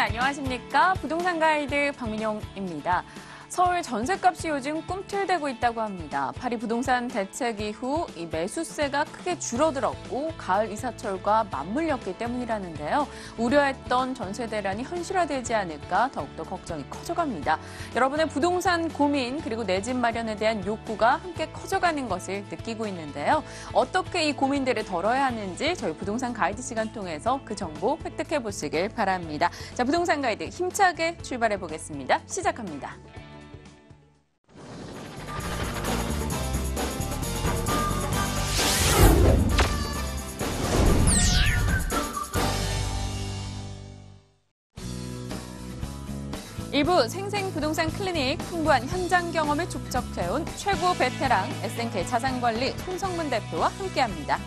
여러분 안녕하십니까? 부동산 가이드 박민영입니다. 서울 전셋값이 요즘 꿈틀대고 있다고 합니다. 파리 부동산 대책 이후 이 매수세가 크게 줄어들었고 가을 이사철과 맞물렸기 때문이라는데요. 우려했던 전세 대란이 현실화되지 않을까 더욱더 걱정이 커져갑니다. 여러분의 부동산 고민 그리고 내 집 마련에 대한 욕구가 함께 커져가는 것을 느끼고 있는데요. 어떻게 이 고민들을 덜어야 하는지 저희 부동산 가이드 시간 통해서 그 정보 획득해 보시길 바랍니다. 자, 부동산 가이드 힘차게 출발해 보겠습니다. 시작합니다. 일부 생생부동산 클리닉 풍부한 현장 경험을 축적해온 최고 베테랑 SNK 자산관리 송성문 대표와 함께합니다.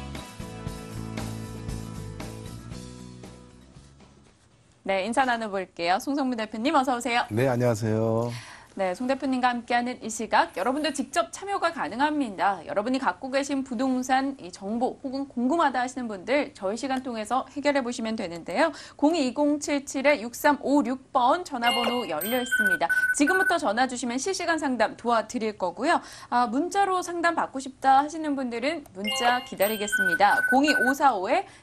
네, 인사 나눠볼게요. 송성문 대표님 어서 오세요. 네, 안녕하세요. 네, 송 대표님과 함께하는 이 시각 여러분들 직접 참여가 가능합니다. 여러분이 갖고 계신 부동산 이 정보 혹은 궁금하다 하시는 분들 저희 시간 통해서 해결해 보시면 되는데요. 02-2077-6356번 전화번호 열려 있습니다. 지금부터 전화 주시면 실시간 상담 도와드릴 거고요. 문자로 상담 받고 싶다 하시는 분들은 문자 기다리겠습니다.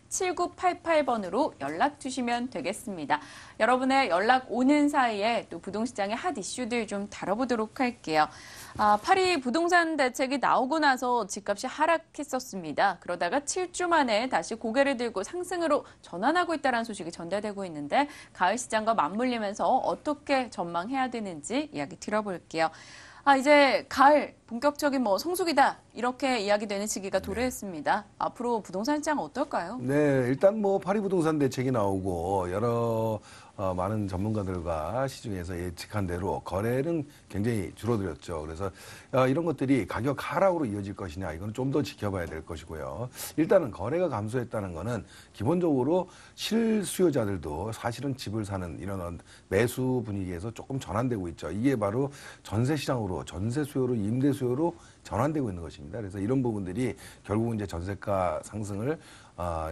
02545-7988번으로 연락 주시면 되겠습니다. 여러분의 연락 오는 사이에 또 부동시장의 핫 이슈들 좀 다뤄보도록 할게요. 파리 부동산 대책이 나오고 나서 집값이 하락했었습니다. 그러다가 7주 만에 다시 고개를 들고 상승으로 전환하고 있다는 소식이 전달되고 있는데 가을 시장과 맞물리면서 어떻게 전망해야 되는지 이야기 들어볼게요. 이제 가을 본격적인 성수기다 이렇게 이야기되는 시기가 도래했습니다. 앞으로 부동산 시장 어떨까요? 네, 일단 파리 부동산 대책이 나오고 여러 많은 전문가들과 시중에서 예측한 대로 거래는 굉장히 줄어들었죠. 그래서 이런 것들이 가격 하락으로 이어질 것이냐 이건 좀 더 지켜봐야 될 것이고요. 일단은 거래가 감소했다는 거는 기본적으로 실수요자들도 사실은 집을 사는 이런 매수 분위기에서 조금 전환되고 있죠. 이게 바로 전세 시장으로 전세 수요로 임대 수요로 전환되고 있는 것입니다. 그래서 이런 부분들이 결국은 이제 전세가 상승을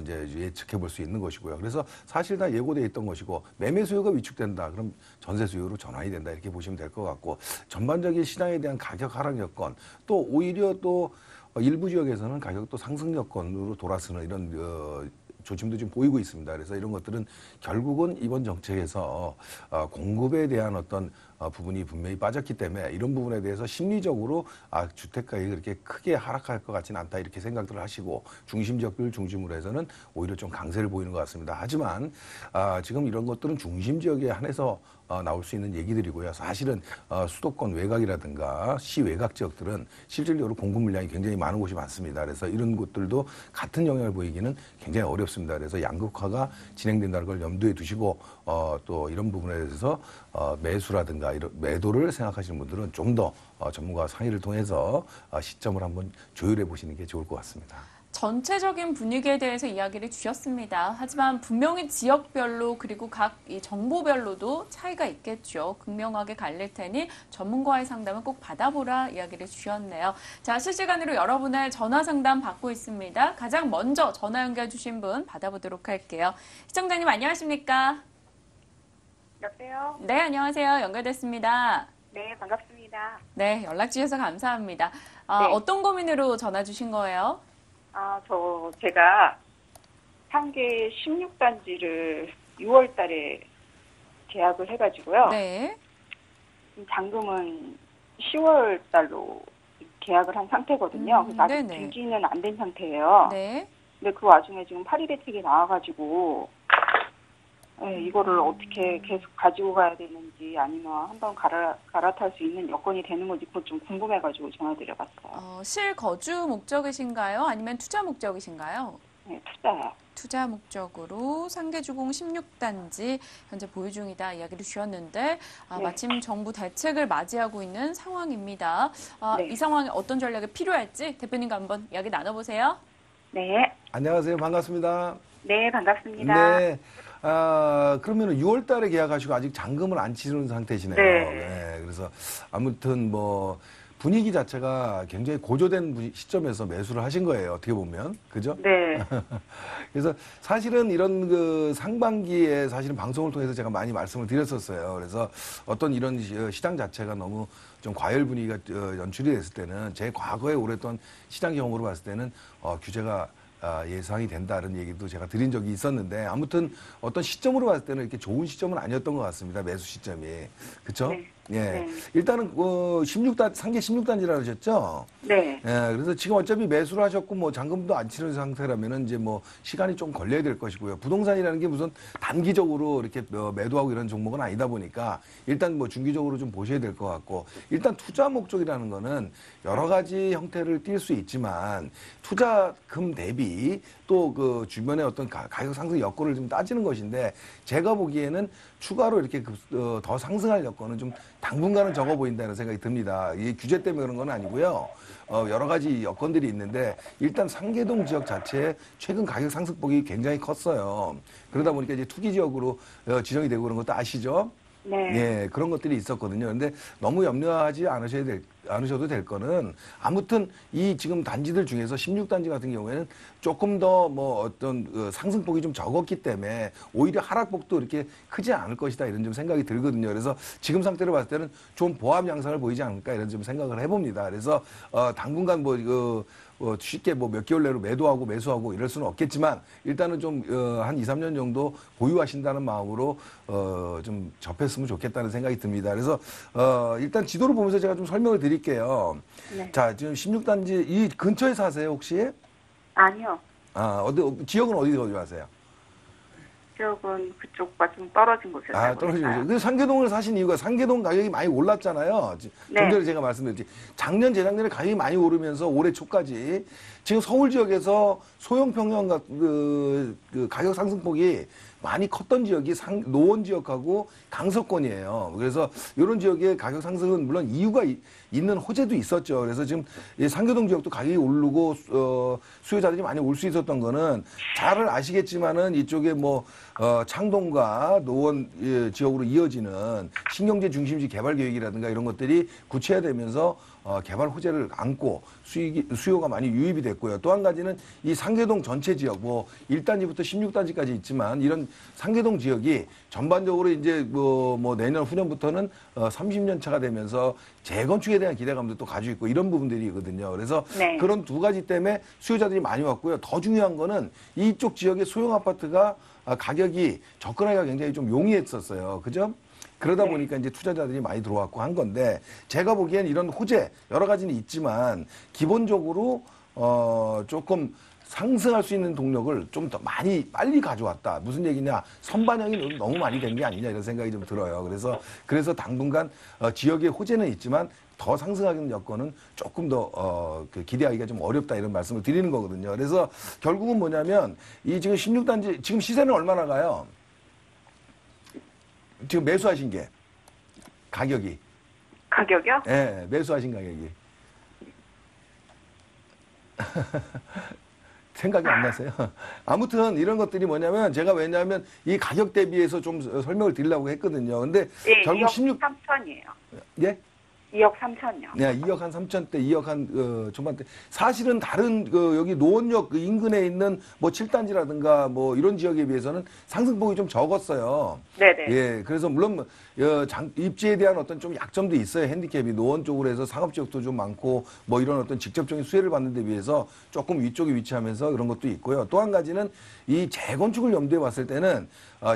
이제 예측해 볼 수 있는 것이고요. 그래서 사실 다 예고되어 있던 것이고 매매 수요가 위축된다. 그럼 전세 수요로 전환이 된다. 이렇게 보시면 될 것 같고 전반적인 시장에 대한 가격 하락 여건 또 오히려 또 일부 지역에서는 가격도 상승 여건으로 돌아서는 이런 조짐도 좀 보이고 있습니다. 그래서 이런 것들은 결국은 이번 정책에서 공급에 대한 어떤 부분이 분명히 빠졌기 때문에 이런 부분에 대해서 심리적으로 주택가격이 그렇게 크게 하락할 것 같지는 않다 이렇게 생각들을 하시고 중심 지역들 중심으로 해서는 오히려 좀 강세를 보이는 것 같습니다. 하지만 지금 이런 것들은 중심 지역에 한해서 나올 수 있는 얘기들이고요. 사실은 수도권 외곽이라든가 시외곽 지역들은 실질적으로 공급 물량이 굉장히 많은 곳이 많습니다. 그래서 이런 곳들도 같은 영향을 보이기는 굉장히 어렵습니다. 그래서 양극화가 진행된다는 걸 염두에 두시고 또 이런 부분에 대해서 매수라든가 이런 매도를 생각하시는 분들은 좀 더 전문가 상의를 통해서 시점을 한번 조율해 보시는 게 좋을 것 같습니다. 전체적인 분위기에 대해서 이야기를 주셨습니다. 하지만 분명히 지역별로 그리고 각 이 정보별로도 차이가 있겠죠. 극명하게 갈릴 테니 전문가와의 상담은 꼭 받아보라 이야기를 주셨네요. 자, 실시간으로 여러분의 전화 상담 받고 있습니다. 가장 먼저 전화 연결 주신 분 받아보도록 할게요. 시청자님 안녕하십니까? 여보세요? 네, 안녕하세요. 연결됐습니다. 네, 반갑습니다. 네, 연락 주셔서 감사합니다. 네. 어떤 고민으로 전화 주신 거예요? 제가 상계 16단지를 6월 달에 계약을 해가지고요. 네. 잔금은 10월 달로 계약을 한 상태거든요. 그래서 아직 네네. 등기는 안 된 상태예요. 네. 근데 그 와중에 지금 파리 대책이 나와가지고 이거를 어떻게 계속 가지고 가야 되는지 아니면 한번 갈아탈 수 있는 여건이 되는 건지 그것 좀 궁금해가지고 전화드려봤어요. 실거주 목적이신가요? 아니면 투자 목적이신가요? 네, 투자요. 투자 목적으로 상계주공 16단지 현재 보유 중이다 이야기를 주셨는데 네. 마침 정부 대책을 맞이하고 있는 상황입니다. 네. 이 상황에 어떤 전략이 필요할지 대표님과 한번 이야기 나눠보세요. 네. 안녕하세요. 반갑습니다. 네, 반갑습니다. 네. 그러면 6월 달에 계약하시고 아직 잔금을 안 치른 상태시네요. 네. 네. 그래서 아무튼 분위기 자체가 굉장히 고조된 시점에서 매수를 하신 거예요. 어떻게 보면. 그죠? 네. 그래서 사실은 이런 그 상반기에 사실은 방송을 통해서 제가 많이 말씀을 드렸었어요. 그래서 어떤 이런 시장 자체가 너무 좀 과열 분위기가 연출이 됐을 때는 제 과거에 오랫동안 시장 경험으로 봤을 때는 규제가 예상이 된다는 얘기도 제가 드린 적이 있었는데 아무튼 어떤 시점으로 봤을 때는 이렇게 좋은 시점은 아니었던 것 같습니다. 매수 시점이. 그렇죠? 네. 예. 네. 일단은 16단 상계 16단지라 그러셨죠? 네. 예. 그래서 지금 어차피 매수를 하셨고 뭐 잔금도 안 치는 상태라면은 이제 뭐 시간이 좀 걸려야 될 것이고요. 부동산이라는 게 무슨 단기적으로 이렇게 매도하고 이런 종목은 아니다 보니까 일단 뭐 중기적으로 좀 보셔야 될 것 같고 일단 투자 목적이라는 거는 여러 가지 형태를 띌 수 있지만 투자금 대비 또 그 주변의 어떤 가격 상승 여건을 좀 따지는 것인데 제가 보기에는 추가로 이렇게 더 상승할 여건은 좀 당분간은 적어 보인다는 생각이 듭니다. 이 규제 때문에 그런 건 아니고요. 여러 가지 여건들이 있는데 일단 상계동 지역 자체에 최근 가격 상승폭이 굉장히 컸어요. 그러다 보니까 이제 투기 지역으로 지정이 되고 그런 것도 아시죠? 네. 예, 그런 것들이 있었거든요. 근데 너무 염려하지 않으셔도 될 거는 아무튼 이 지금 단지들 중에서 16단지 같은 경우에는 조금 더 뭐 어떤 상승폭이 좀 적었기 때문에 오히려 하락폭도 이렇게 크지 않을 것이다 이런 좀 생각이 들거든요. 그래서 지금 상태로 봤을 때는 좀 보합 양상을 보이지 않을까 이런 좀 생각을 해봅니다. 그래서 당분간 쉽게 몇 개월 내로 매도하고 매수하고 이럴 수는 없겠지만 일단은 좀 한 2, 3년 정도 보유하신다는 마음으로 좀 접했으면 좋겠다는 생각이 듭니다. 그래서 일단 지도를 보면서 제가 좀 설명을 드릴게요. 네. 자, 지금 16단지 이 근처에 사세요, 혹시? 아니요. 지역은 어디 사세요? 지역은 그쪽과 좀 떨어진 곳에 살고 떨어지죠. 있어요. 그 상계동을 사신 이유가 상계동 가격이 많이 올랐잖아요. 좀 네. 전에 제가 말씀드렸지. 작년, 재작년에 가격이 많이 오르면서 올해 초까지 지금 서울 지역에서 소형 평형 그 가격 상승폭이 많이 컸던 지역이 노원 지역하고 강서권이에요. 그래서 이런 지역의 가격 상승은 물론 이유가 있는 호재도 있었죠. 그래서 지금 이 상계동 지역도 가격이 오르고 수요자들이 많이 올 수 있었던 거는 잘 아시겠지만은 이쪽에 창동과 노원 지역으로 이어지는 신경제 중심지 개발 계획이라든가 이런 것들이 구체화되면서 개발 호재를 안고 수요가 많이 유입이 됐고요. 또 한 가지는 이 상계동 전체 지역 1단지부터 16단지까지 있지만 이런 상계동 지역이 전반적으로 이제 내년 후년부터는 30년 차가 되면서 재건축에 대한 기대감도 또 가지고 있고 이런 부분들이거든요. 그래서 네. 그런 두 가지 때문에 수요자들이 많이 왔고요. 더 중요한 거는 이쪽 지역의 소형 아파트가 가격이 접근하기가 굉장히 좀 용이했었어요. 그죠? 그러다 네. 보니까 이제 투자자들이 많이 들어왔고 한 건데 제가 보기엔 이런 호재 여러 가지는 있지만 기본적으로 조금 상승할 수 있는 동력을 좀 더 빨리 가져왔다. 무슨 얘기냐? 선반영이 너무 많이 된 게 아니냐 이런 생각이 좀 들어요. 그래서 당분간 지역의 호재는 있지만 더 상승하는 여건은 조금 더 기대하기가 좀 어렵다 이런 말씀을 드리는 거거든요. 그래서 결국은 뭐냐면 이 지금 16단지 지금 시세는 얼마나 가요? 지금 매수하신 게 가격이. 가격이요? 네, 매수하신 가격이. 생각이 안 나세요? 아무튼 이런 것들이 뭐냐면 제가 왜냐하면 이 가격 대비해서 좀 설명을 드리려고 했거든요. 근데 예, 결국 2억 3천이에요. 예? 2억 3천요. 네, 2억 한 3천대, 2억 한 초반대. 사실은 다른 여기 노원역 인근에 있는 7단지라든가 이런 지역에 비해서는 상승폭이 좀 적었어요. 네네. 예, 그래서 물론 입지에 대한 어떤 좀 약점도 있어요. 핸디캡이 노원 쪽으로 해서 상업 지역도 좀 많고 이런 어떤 직접적인 수혜를 받는 데 비해서 조금 위쪽에 위치하면서 그런 것도 있고요. 또 한 가지는 이 재건축을 염두에 봤을 때는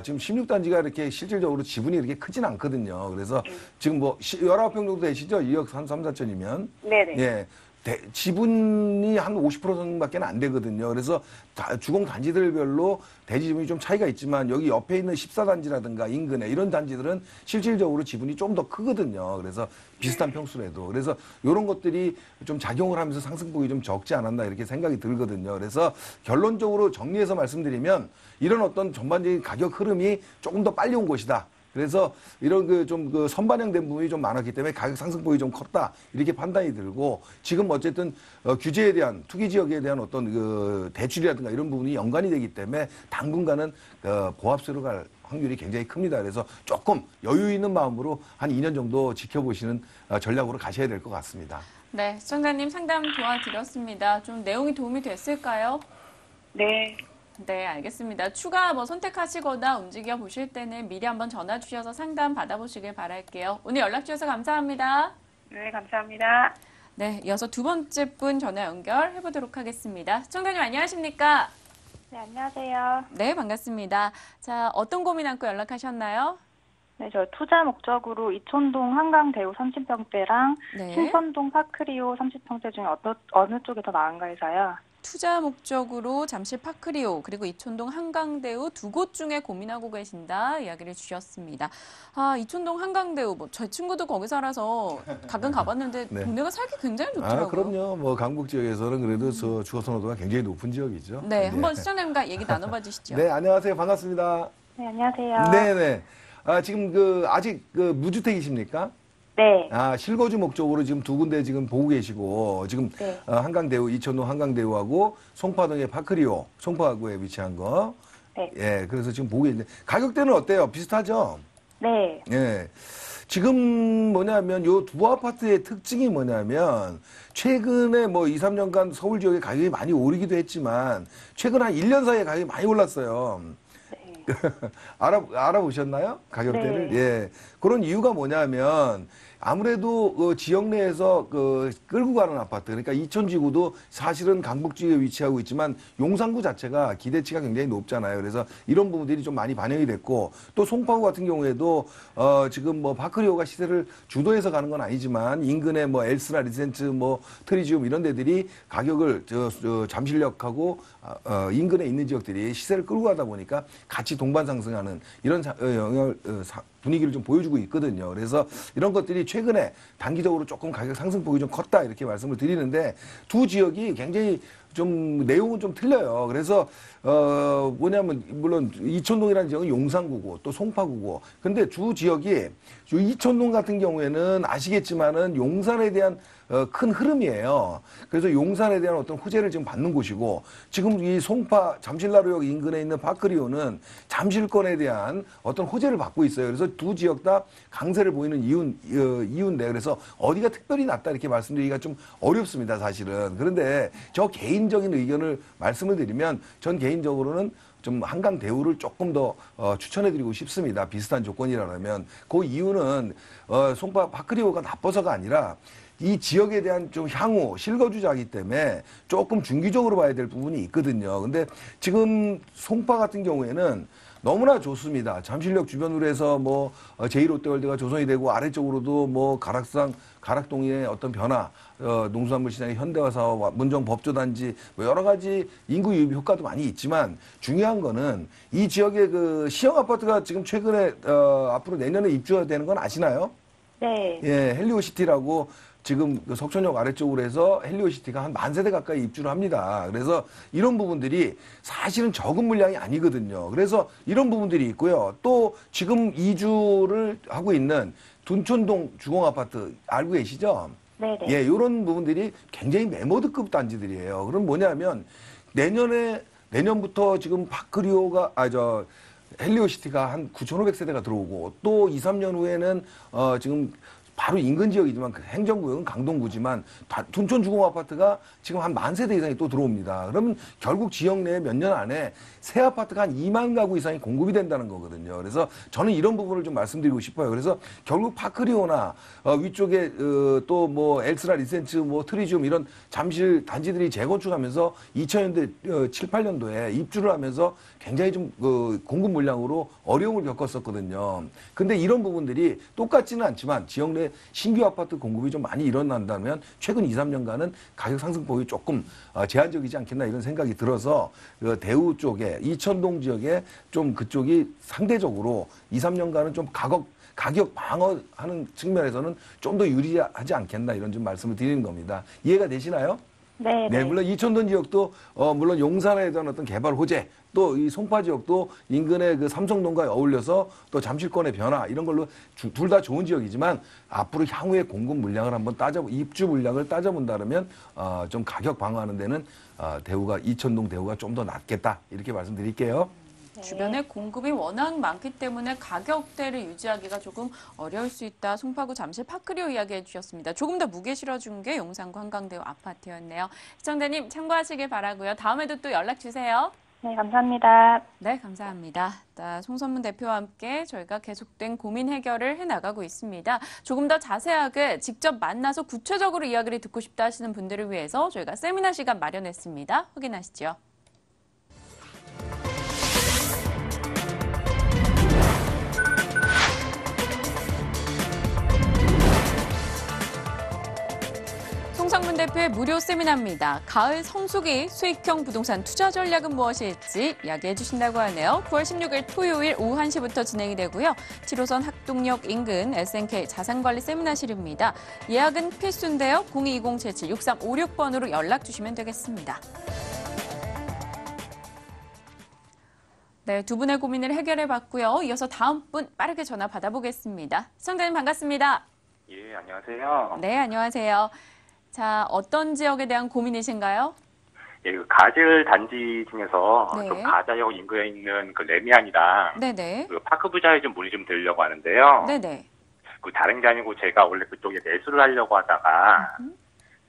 지금 16단지가 이렇게 실질적으로 지분이 이렇게 크진 않거든요. 그래서 지금 19평 정도 되시죠? 2억 3, 4천이면. 네네. 예. 지분이 한 50% 정도밖에 안 되거든요. 그래서 주공 단지들별로 대지 지분이 좀 차이가 있지만 여기 옆에 있는 14단지라든가 인근에 이런 단지들은 실질적으로 지분이 좀 더 크거든요. 그래서 비슷한 평수라도. 그래서 이런 것들이 좀 작용을 하면서 상승폭이 좀 적지 않았나 이렇게 생각이 들거든요. 그래서 결론적으로 정리해서 말씀드리면 이런 어떤 전반적인 가격 흐름이 조금 더 빨리 온 것이다. 그래서 이런 그 선반영된 부분이 좀 많았기 때문에 가격 상승폭이 좀 컸다. 이렇게 판단이 들고 지금 어쨌든 규제에 대한 투기 지역에 대한 어떤 그 대출이라든가 이런 부분이 연관이 되기 때문에 당분간은 보합세로 갈 확률이 굉장히 큽니다. 그래서 조금 여유 있는 마음으로 한 2년 정도 지켜보시는 전략으로 가셔야 될 것 같습니다. 네, 시청자님 상담 도와드렸습니다. 좀 내용이 도움이 됐을까요? 네. 네, 알겠습니다. 추가 선택하시거나 움직여 보실 때는 미리 한번 전화 주셔서 상담 받아보시길 바랄게요. 오늘 연락 주셔서 감사합니다. 네, 감사합니다. 네, 이어서 두 번째 분 전화 연결해 보도록 하겠습니다. 시청자님 안녕하십니까? 네, 안녕하세요. 네, 반갑습니다. 자, 어떤 고민 안고 연락하셨나요? 네, 저 투자 목적으로 이촌동 한강대우 30평대랑 네. 신선동 파크리오 30평대 중에 어느 쪽이 더 나은가 해서요. 투자 목적으로 잠실 파크리오 그리고 이촌동 한강대우 두 곳 중에 고민하고 계신다 이야기를 주셨습니다. 아, 이촌동 한강대우 제 친구도 거기 살아서 가끔 가봤는데 네. 동네가 살기 굉장히 좋더라고요. 그럼요. 뭐 강북 지역에서는 그래도 저 주거 선호도가 굉장히 높은 지역이죠. 네, 한번 시청자님과 얘기 나눠봐 주시죠. 네, 안녕하세요. 반갑습니다. 네, 안녕하세요. 네네. 지금 아직 무주택이십니까? 네. 실거주 목적으로 지금 두 군데 지금 보고 계시고, 지금, 네. 한강대우, 이촌동 한강대우하고 송파동의 파크리오, 송파구에 위치한 거. 네. 예, 그래서 지금 보고 있는데, 가격대는 어때요? 비슷하죠? 네. 예. 지금 뭐냐면, 요 두 아파트의 특징이 뭐냐면, 최근에 뭐 2, 3년간 서울 지역의 가격이 많이 오르기도 했지만, 최근 한 1년 사이에 가격이 많이 올랐어요. 네. 알아보셨나요? 가격대를? 네. 예. 그런 이유가 뭐냐면, 아무래도 그 지역 내에서 끌고 가는 아파트, 그러니까 이천지구도 사실은 강북지구에 위치하고 있지만 용산구 자체가 기대치가 굉장히 높잖아요. 그래서 이런 부분들이 좀 많이 반영이 됐고, 또 송파구 같은 경우에도 지금 뭐 파크리오가 시세를 주도해서 가는 건 아니지만 인근에 뭐 엘스나 리센트 뭐 트리지움 이런 데들이 가격을 잠실역하고 인근에 있는 지역들이 시세를 끌고 가다 보니까 같이 동반 상승하는 이런 영향을 분위기를 좀 보여주고 있거든요. 그래서 이런 것들이 최근에 단기적으로 조금 가격 상승폭이 좀 컸다 이렇게 말씀을 드리는데 두 지역이 굉장히 좀 내용은 좀 틀려요. 그래서 뭐냐면 물론 이촌동이라는 지역은 용산구고 또 송파구고 근데 주 지역이 이촌동 같은 경우에는 아시겠지만은 용산에 대한 큰 흐름이에요. 그래서 용산에 대한 어떤 호재를 지금 받는 곳이고 지금 이 송파 잠실나루역 인근에 있는 파크리오는 잠실권에 대한 어떤 호재를 받고 있어요. 그래서 두 지역 다 강세를 보이는 이유인데 그래서 어디가 특별히 낫다 이렇게 말씀드리기가 좀 어렵습니다, 사실은. 그런데 저 개인적인 의견을 말씀을 드리면 전 개인적으로는 좀 한강대우를 조금 더 추천해드리고 싶습니다. 비슷한 조건이라면. 그 이유는 송파 파크리오가 나빠서가 아니라 이 지역에 대한 좀 향후 실거주자이기 때문에 조금 중기적으로 봐야 될 부분이 있거든요. 근데 지금 송파 같은 경우에는 너무나 좋습니다. 잠실역 주변으로 해서 뭐 제2롯데월드가 조성이 되고 아래쪽으로도 뭐 가락동의 어떤 변화, 농수산물 시장의 현대화 사업, 문정 법조단지 뭐 여러 가지 인구 유입 효과도 많이 있지만 중요한 거는 이 지역의 그 시형 아파트가 지금 최근에 앞으로 내년에 입주가 되는 건 아시나요? 네. 예, 헬리오시티라고 지금 그 석천역 아래쪽으로 해서 헬리오시티가 한 10,000세대 가까이 입주를 합니다. 그래서 이런 부분들이 사실은 적은 물량이 아니거든요. 그래서 이런 부분들이 있고요. 또 지금 이주를 하고 있는 둔촌동 주공아파트 알고 계시죠? 네네. 예, 이런 부분들이 굉장히 메모드급 단지들이에요. 그럼 뭐냐면 내년부터 지금 파크리오가 헬리오시티가 한 9,500세대가 들어오고 또 2, 3년 후에는 지금 바로 인근 지역이지만 그 행정구역은 강동구지만 둔촌주공아파트가 지금 한 10,000세대 이상이 또 들어옵니다. 그러면 결국 지역 내에 몇 년 안에 새 아파트가 한 2만 가구 이상이 공급이 된다는 거거든요. 그래서 저는 이런 부분을 좀 말씀드리고 싶어요. 그래서 결국 파크리오나 위쪽에 또 뭐 엘스라 리센츠 뭐 트리지움 이런 잠실 단지들이 재건축하면서 2000년대 7, 8년도에 입주를 하면서 굉장히 좀 공급 물량으로 어려움을 겪었었거든요. 근데 이런 부분들이 똑같지는 않지만 지역 내 신규 아파트 공급이 좀 많이 일어난다면 최근 2, 3년간은 가격 상승폭이 조금 제한적이지 않겠나 이런 생각이 들어서 대우 쪽에 이천동 지역에 좀 그쪽이 상대적으로 2, 3년간은 좀 가격 방어하는 측면에서는 좀 더 유리하지 않겠나 이런 좀 말씀을 드리는 겁니다. 이해가 되시나요? 네, 네, 물론 이촌동 지역도 물론 용산에 대한 어떤 개발 호재, 또 이 송파 지역도 인근의 그 삼성동과 어울려서 또 잠실권의 변화 이런 걸로 둘 다 좋은 지역이지만 앞으로 향후의 공급 물량을 한번 입주 물량을 따져본다면 좀 가격 방어하는 데는 대우가 이촌동 대우가 좀 더 낫겠다 이렇게 말씀드릴게요. 주변에 공급이 워낙 많기 때문에 가격대를 유지하기가 조금 어려울 수 있다. 송파구 잠실 파크리오 이야기해 주셨습니다. 조금 더 무게 실어준 게 용산구 한강대우 아파트였네요. 시청자님 참고하시길 바라고요. 다음에도 또 연락 주세요. 네, 감사합니다. 네, 감사합니다. 송선문 대표와 함께 저희가 계속된 고민 해결을 해나가고 있습니다. 조금 더 자세하게 직접 만나서 구체적으로 이야기를 듣고 싶다 하시는 분들을 위해서 저희가 세미나 시간 마련했습니다. 확인하시죠. 송성문 대표의 무료 세미나입니다. 가을 성수기 수익형 부동산 투자 전략은 무엇일지 이야기해 주신다고 하네요. 9월 16일 토요일 오후 1시부터 진행이 되고요. 7호선 학동역 인근 SNK 자산관리 세미나실입니다. 예약은 필수인데요. 0220776356번으로 연락 주시면 되겠습니다. 네, 두 분의 고민을 해결해 봤고요. 이어서 다음 분 빠르게 전화 받아보겠습니다. 시청자님 반갑습니다. 예, 안녕하세요. 네, 안녕하세요. 자, 어떤 지역에 대한 고민이신가요? 예, 그 가질 단지 중에서 네. 좀 가자역 인근에 있는 그 레미안이랑 네네. 그 파크부자에 좀 문의 좀 드리려고 하는데요. 네네. 그 다른 게 아니고 제가 원래 그쪽에 매수를 하려고 하다가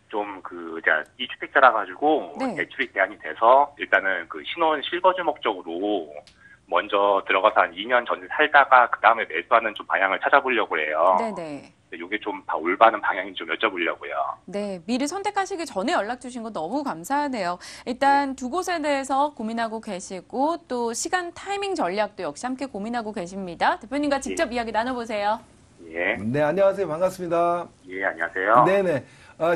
좀 그 제가 이주택자라 가지고 네. 대출이 대안이 돼서 일단은 그 신혼 실거주 목적으로 먼저 들어가서 한 2년 전에 살다가 그 다음에 매수하는 좀 방향을 찾아보려고 해요. 네네. 이게 좀 올바른 방향인지 좀 여쭤보려고요. 네, 미리 선택하시기 전에 연락 주신 거 너무 감사하네요. 일단 두 곳에 대해서 고민하고 계시고 또 시간 타이밍 전략도 역시 함께 고민하고 계십니다. 대표님과 직접 이야기 나눠보세요. 예, 네, 안녕하세요. 반갑습니다. 예, 안녕하세요. 네네.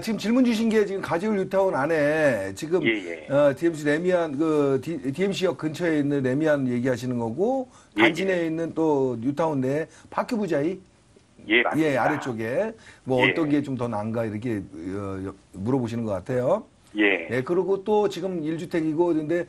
지금 질문 주신 게 지금 가지울 뉴타운 안에 지금 예. DMC 레미안 DMC역 근처에 있는 레미안 얘기하시는 거고 예, 단지 내에 예. 있는 또 뉴타운 내 파크부자이 예, 맞습니다. 예, 아래쪽에 뭐 예. 어떤 게 좀 더 나은가 이렇게 물어보시는 것 같아요. 예. 예, 그리고 또 지금 1주택이고 근데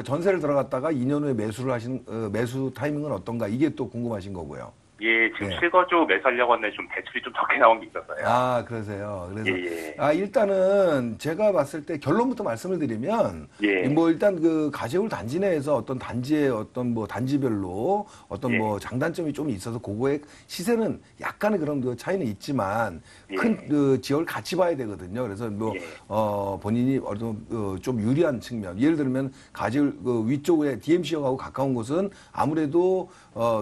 전세를 들어갔다가 2년 후에 매수를 하시는 매수 타이밍은 어떤가 이게 또 궁금하신 거고요. 예, 지금 네. 실거주 매수하려고 했는데 좀 대출이 좀 적게 나온 게 있었어요. 아, 그러세요. 그래서 예. 일단은 제가 봤을 때 결론부터 말씀을 드리면 예. 뭐 일단 그 가재울 단지 내에서 어떤 단지의 어떤 뭐 단지별로 어떤 예. 뭐 장단점이 좀 있어서 그거의 시세는 약간의 그런 그 차이는 있지만 예. 큰 그 지역을 같이 봐야 되거든요. 그래서 뭐 예. 본인이 어떤 좀 유리한 측면 예를 들면 가재울 그 위쪽에 DMC역하고 가까운 곳은 아무래도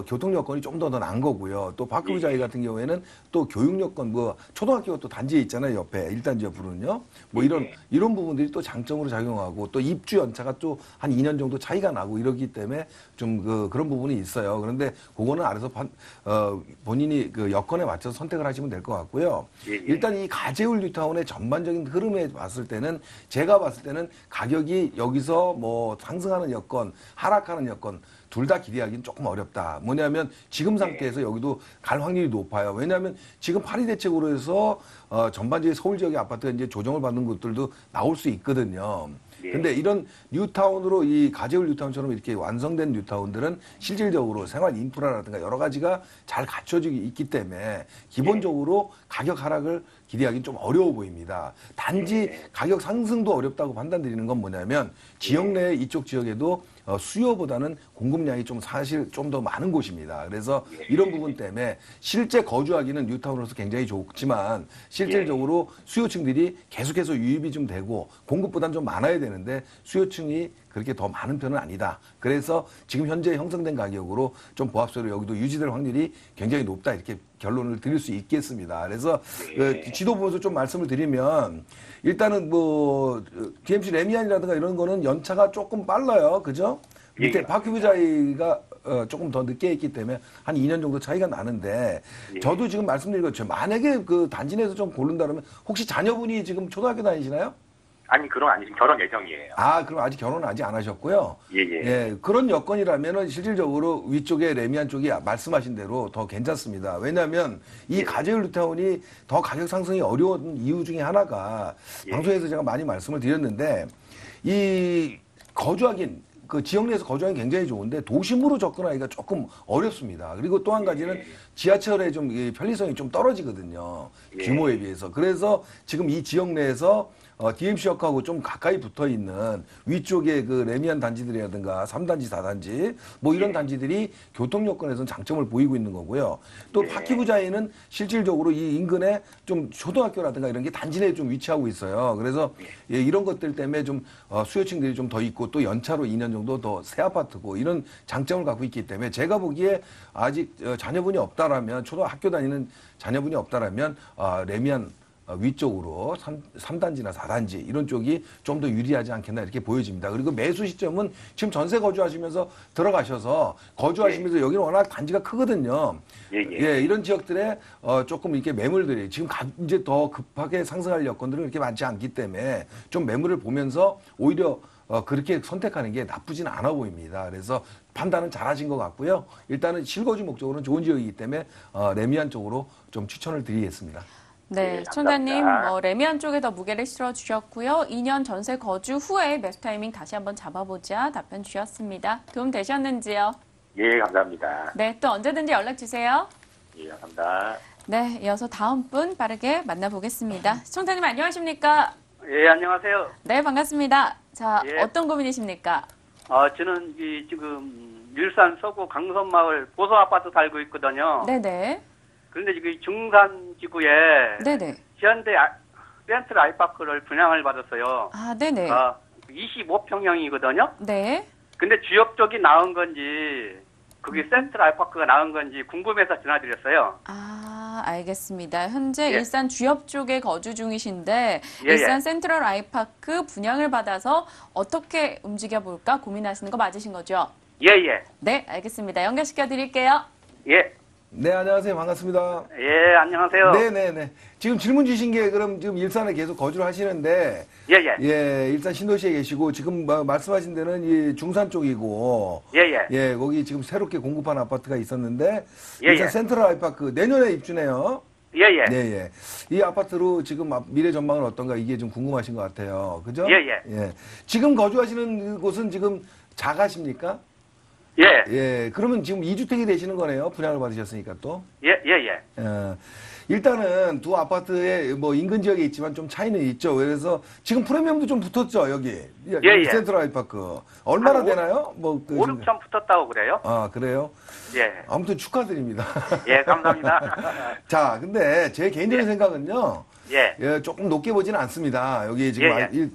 교통 여건이 좀 더 나은 거고요. 또 파크부자이 예. 같은 경우에는 또 교육 여건 뭐 초등학교가 또 단지에 있잖아요. 옆에 1단지 옆으로는요. 뭐 예. 이런 부분들이 또 장점으로 작용하고 또 입주 연차가 또 한 2년 정도 차이가 나고 이러기 때문에 좀 그런 부분이 있어요. 그런데 그거는 알아서 본인이 그 여건에 맞춰서 선택을 하시면 될 것 같고요. 예. 일단 이 가재울 뉴타운의 전반적인 흐름에 봤을 때는 제가 봤을 때는 가격이 여기서 뭐 상승하는 여건, 하락하는 여건 둘 다 기대하기는 조금 어렵다. 뭐냐면 지금 상태에서 여기도 갈 확률이 높아요. 왜냐하면 지금 파리 대책으로 해서 전반적인 서울 지역의 아파트가 이제 조정을 받는 곳들도 나올 수 있거든요. 예. 근데 이런 뉴타운으로 이 가재울 뉴타운처럼 이렇게 완성된 뉴타운들은 실질적으로 생활 인프라라든가 여러 가지가 잘 갖춰지고 있기 때문에 기본적으로 가격 하락을 기대하기는 좀 어려워 보입니다. 단지 가격 상승도 어렵다고 판단드리는 건 뭐냐면 지역 내 이쪽 지역에도 수요보다는 공급량이 좀 사실 좀 더 많은 곳입니다. 그래서 이런 부분 때문에 실제 거주하기는 뉴타운으로서 굉장히 좋지만 실질적으로 수요층들이 계속해서 유입이 좀 되고 공급보다는 좀 많아야 되는데 수요층이 그렇게 더 많은 편은 아니다. 그래서 지금 현재 형성된 가격으로 좀 보합세로 여기도 유지될 확률이 굉장히 높다. 이렇게 결론을 드릴 수 있겠습니다. 그래서 지도 보면서 좀 말씀을 드리면 일단은 뭐 DMC 레미안이라든가 이런 거는 연차가 조금 빨라요. 그죠? 밑에 파크부자이가 조금 더 늦게 했기 때문에 한 2년 정도 차이가 나는데 저도 지금 말씀드린 것처럼 만약에 그 단지 내에서 좀 고른다면 혹시 자녀분이 지금 초등학교 다니시나요? 아니, 그건 아니지. 결혼 예정이에요. 아, 그럼 아직 결혼은 아직 안 하셨고요. 예, 예. 예, 그런 여건이라면은 실질적으로 위쪽에 레미안 쪽이 말씀하신 대로 더 괜찮습니다. 왜냐하면 이 가제율 뉴타운이 더 가격 상승이 어려운 이유 중에 하나가 예. 방송에서 제가 많이 말씀을 드렸는데 이 거주하긴 그 지역 내에서 거주하기 굉장히 좋은데 도심으로 접근하기가 조금 어렵습니다. 그리고 또 한 가지는 지하철의 좀 편리성이 좀 떨어지거든요. 예. 규모에 비해서. 그래서 지금 이 지역 내에서 DMC역하고 좀 가까이 붙어 있는 위쪽에 그 레미안 단지들이라든가 3단지, 4단지 뭐 이런 단지들이 교통 여건에서는 장점을 보이고 있는 거고요. 또 파키부자에는 실질적으로 이 인근에 좀 초등학교라든가 이런 게 단지 내에 좀 위치하고 있어요. 그래서 예, 이런 것들 때문에 좀 수요층들이 좀 더 있고 또 연차로 2년 정도 더 새 아파트고 이런 장점을 갖고 있기 때문에 제가 보기에 아직 자녀분이 없다라면 초등학교 다니는 자녀분이 없다라면 레미안 위쪽으로 3단지나 4단지 이런 쪽이 좀 더 유리하지 않겠나 이렇게 보여집니다. 그리고 매수 시점은 지금 전세 거주하시면서 들어가셔서 거주하시면서 여기는 워낙 단지가 크거든요. 예, 이런 지역들에 조금 이렇게 매물들이 지금 이제 더 급하게 상승할 여건들은 그렇게 많지 않기 때문에 좀 매물을 보면서 오히려 그렇게 선택하는 게 나쁘진 않아 보입니다. 그래서 판단은 잘하신 것 같고요. 일단은 실거주 목적으로는 좋은 지역이기 때문에 레미안 쪽으로 좀 추천을 드리겠습니다. 네, 네, 시청자님, 감사합니다. 레미안 쪽에 더 무게를 실어주셨고요. 2년 전세 거주 후에 매수 타이밍 다시 한번 잡아보자 답변 주셨습니다. 도움 되셨는지요? 예, 감사합니다. 네, 또 언제든지 연락 주세요. 예, 감사합니다. 네, 이어서 다음 분 빠르게 만나보겠습니다. 시청자님 안녕하십니까? 예, 안녕하세요. 네, 반갑습니다. 자, 예. 어떤 고민이십니까? 저는 지금 일산 서구 강선마을 보소 아파트 살고 있거든요. 네네. 그런데 지금 중산 지구에 네네. 현대 센트럴 아이파크를 분양을 받았어요. 아, 네네. 25평형이거든요. 네. 근데 주역 쪽이 나은 건지 그게 센트럴 아이파크가 나은 건지 궁금해서 전화드렸어요. 아, 알겠습니다. 현재 예. 일산 주엽 쪽에 거주 중이신데 예, 일산 예. 센트럴 아이파크 분양을 받아서 어떻게 움직여 볼까 고민하시는 거 맞으신 거죠? 예, 예. 네, 알겠습니다. 연결시켜 드릴게요. 예. 네, 안녕하세요. 반갑습니다. 예, 안녕하세요. 네네네. 지금 질문 주신 게 그럼 지금 일산에 계속 거주를 하시는데 예, 예. 예, 일산 신도시에 계시고 지금 말씀하신 데는 이 중산 쪽이고 예, 예. 예, 거기 지금 새롭게 공급한 아파트가 있었는데 예, 일산 예. 센트럴 아이파크 내년에 입주네요. 예, 예. 네, 예. 이 아파트로 지금 미래 전망은 어떤가 이게 좀 궁금하신 것 같아요. 그죠? 예, 예. 지금 거주하시는 곳은 지금 자가십니까? 예. 예. 그러면 지금 2주택이 되시는 거네요. 분양을 받으셨으니까 또. 예, 예, 예. 일단은 두 아파트에 뭐 인근 지역에 있지만 좀 차이는 있죠. 그래서 지금 프리미엄도 좀 붙었죠, 여기. 예. 센트럴 아이파크. 얼마나 되나요? 뭐 5, 6천 붙었다고 그래요? 아, 그래요? 예. 아무튼 축하드립니다. 예, 감사합니다. 자, 근데 제 개인적인 생각은요. 예. 예, 조금 높게 보지는 않습니다. 여기 지금 예, 예.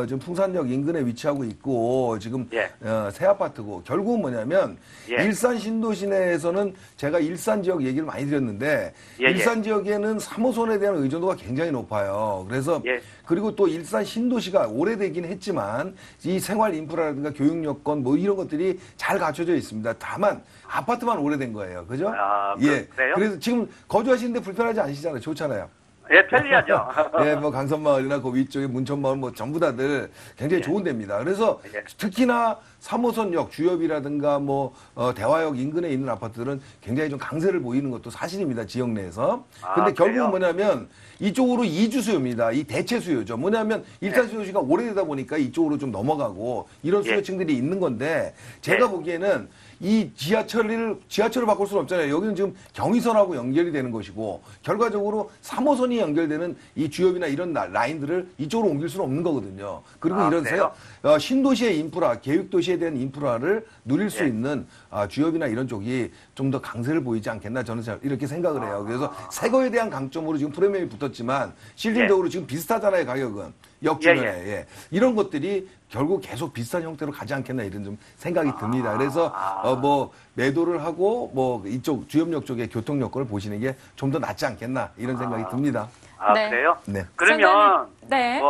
지금 풍산역 인근에 위치하고 있고 지금 예. 새 아파트고 결국은 뭐냐면 예. 일산 신도시 내에서는 제가 일산 지역 얘기를 많이 드렸는데 예, 예. 일산 지역에는 3호선에 대한 의존도가 굉장히 높아요. 그래서 예. 그리고 또 일산 신도시가 오래되긴 했지만 이 생활 인프라라든가 교육 여건 뭐 이런 것들이 잘 갖춰져 있습니다. 다만 아파트만 오래된 거예요. 그죠? 아, 예. 그래요? 그래서 지금 거주하시는데 불편하지 않으시잖아요. 좋잖아요. 예, 편리하죠. 예, 뭐 강선마을이나 그 위쪽에 문천마을 뭐 전부 다들 굉장히 좋은 데입니다. 그래서 예. 특히나 3호선역 주엽이라든가 뭐 대화역 인근에 있는 아파트들은 굉장히 좀 강세를 보이는 것도 사실입니다. 지역 내에서. 근데 아, 결국은 그래요? 뭐냐면 이쪽으로 이주 수요입니다. 이 대체 수요죠. 뭐냐면 일산 수요시가 오래되다 보니까 이쪽으로 좀 넘어가고 이런 예. 수요층들이 있는 건데 제가 예. 보기에는 이 지하철을 바꿀 수는 없잖아요. 여기는 지금 경의선하고 연결이 되는 것이고 결과적으로 3호선이 연결되는 이 주엽이나 이런 라인들을 이쪽으로 옮길 수는 없는 거거든요. 그리고 아, 이러세요. 신도시의 인프라, 계획도시에 대한 인프라를 누릴 수 예. 있는 주엽이나 이런 쪽이 좀 더 강세를 보이지 않겠나 저는 이렇게 생각을 해요. 그래서 새 거에 대한 강점으로 지금 프리미엄이 붙었지만 실질적으로 지금 비슷하잖아요. 가격은. 역주변에. 예. 이런 것들이 결국 계속 비슷한 형태로 가지 않겠나 이런 좀 생각이 듭니다. 그래서 뭐 매도를 하고 뭐 이쪽 주엽역 쪽의 교통 여건을 보시는 게 좀 더 낫지 않겠나 이런 생각이 듭니다. 아, 네. 그래요? 네. 그러면 네.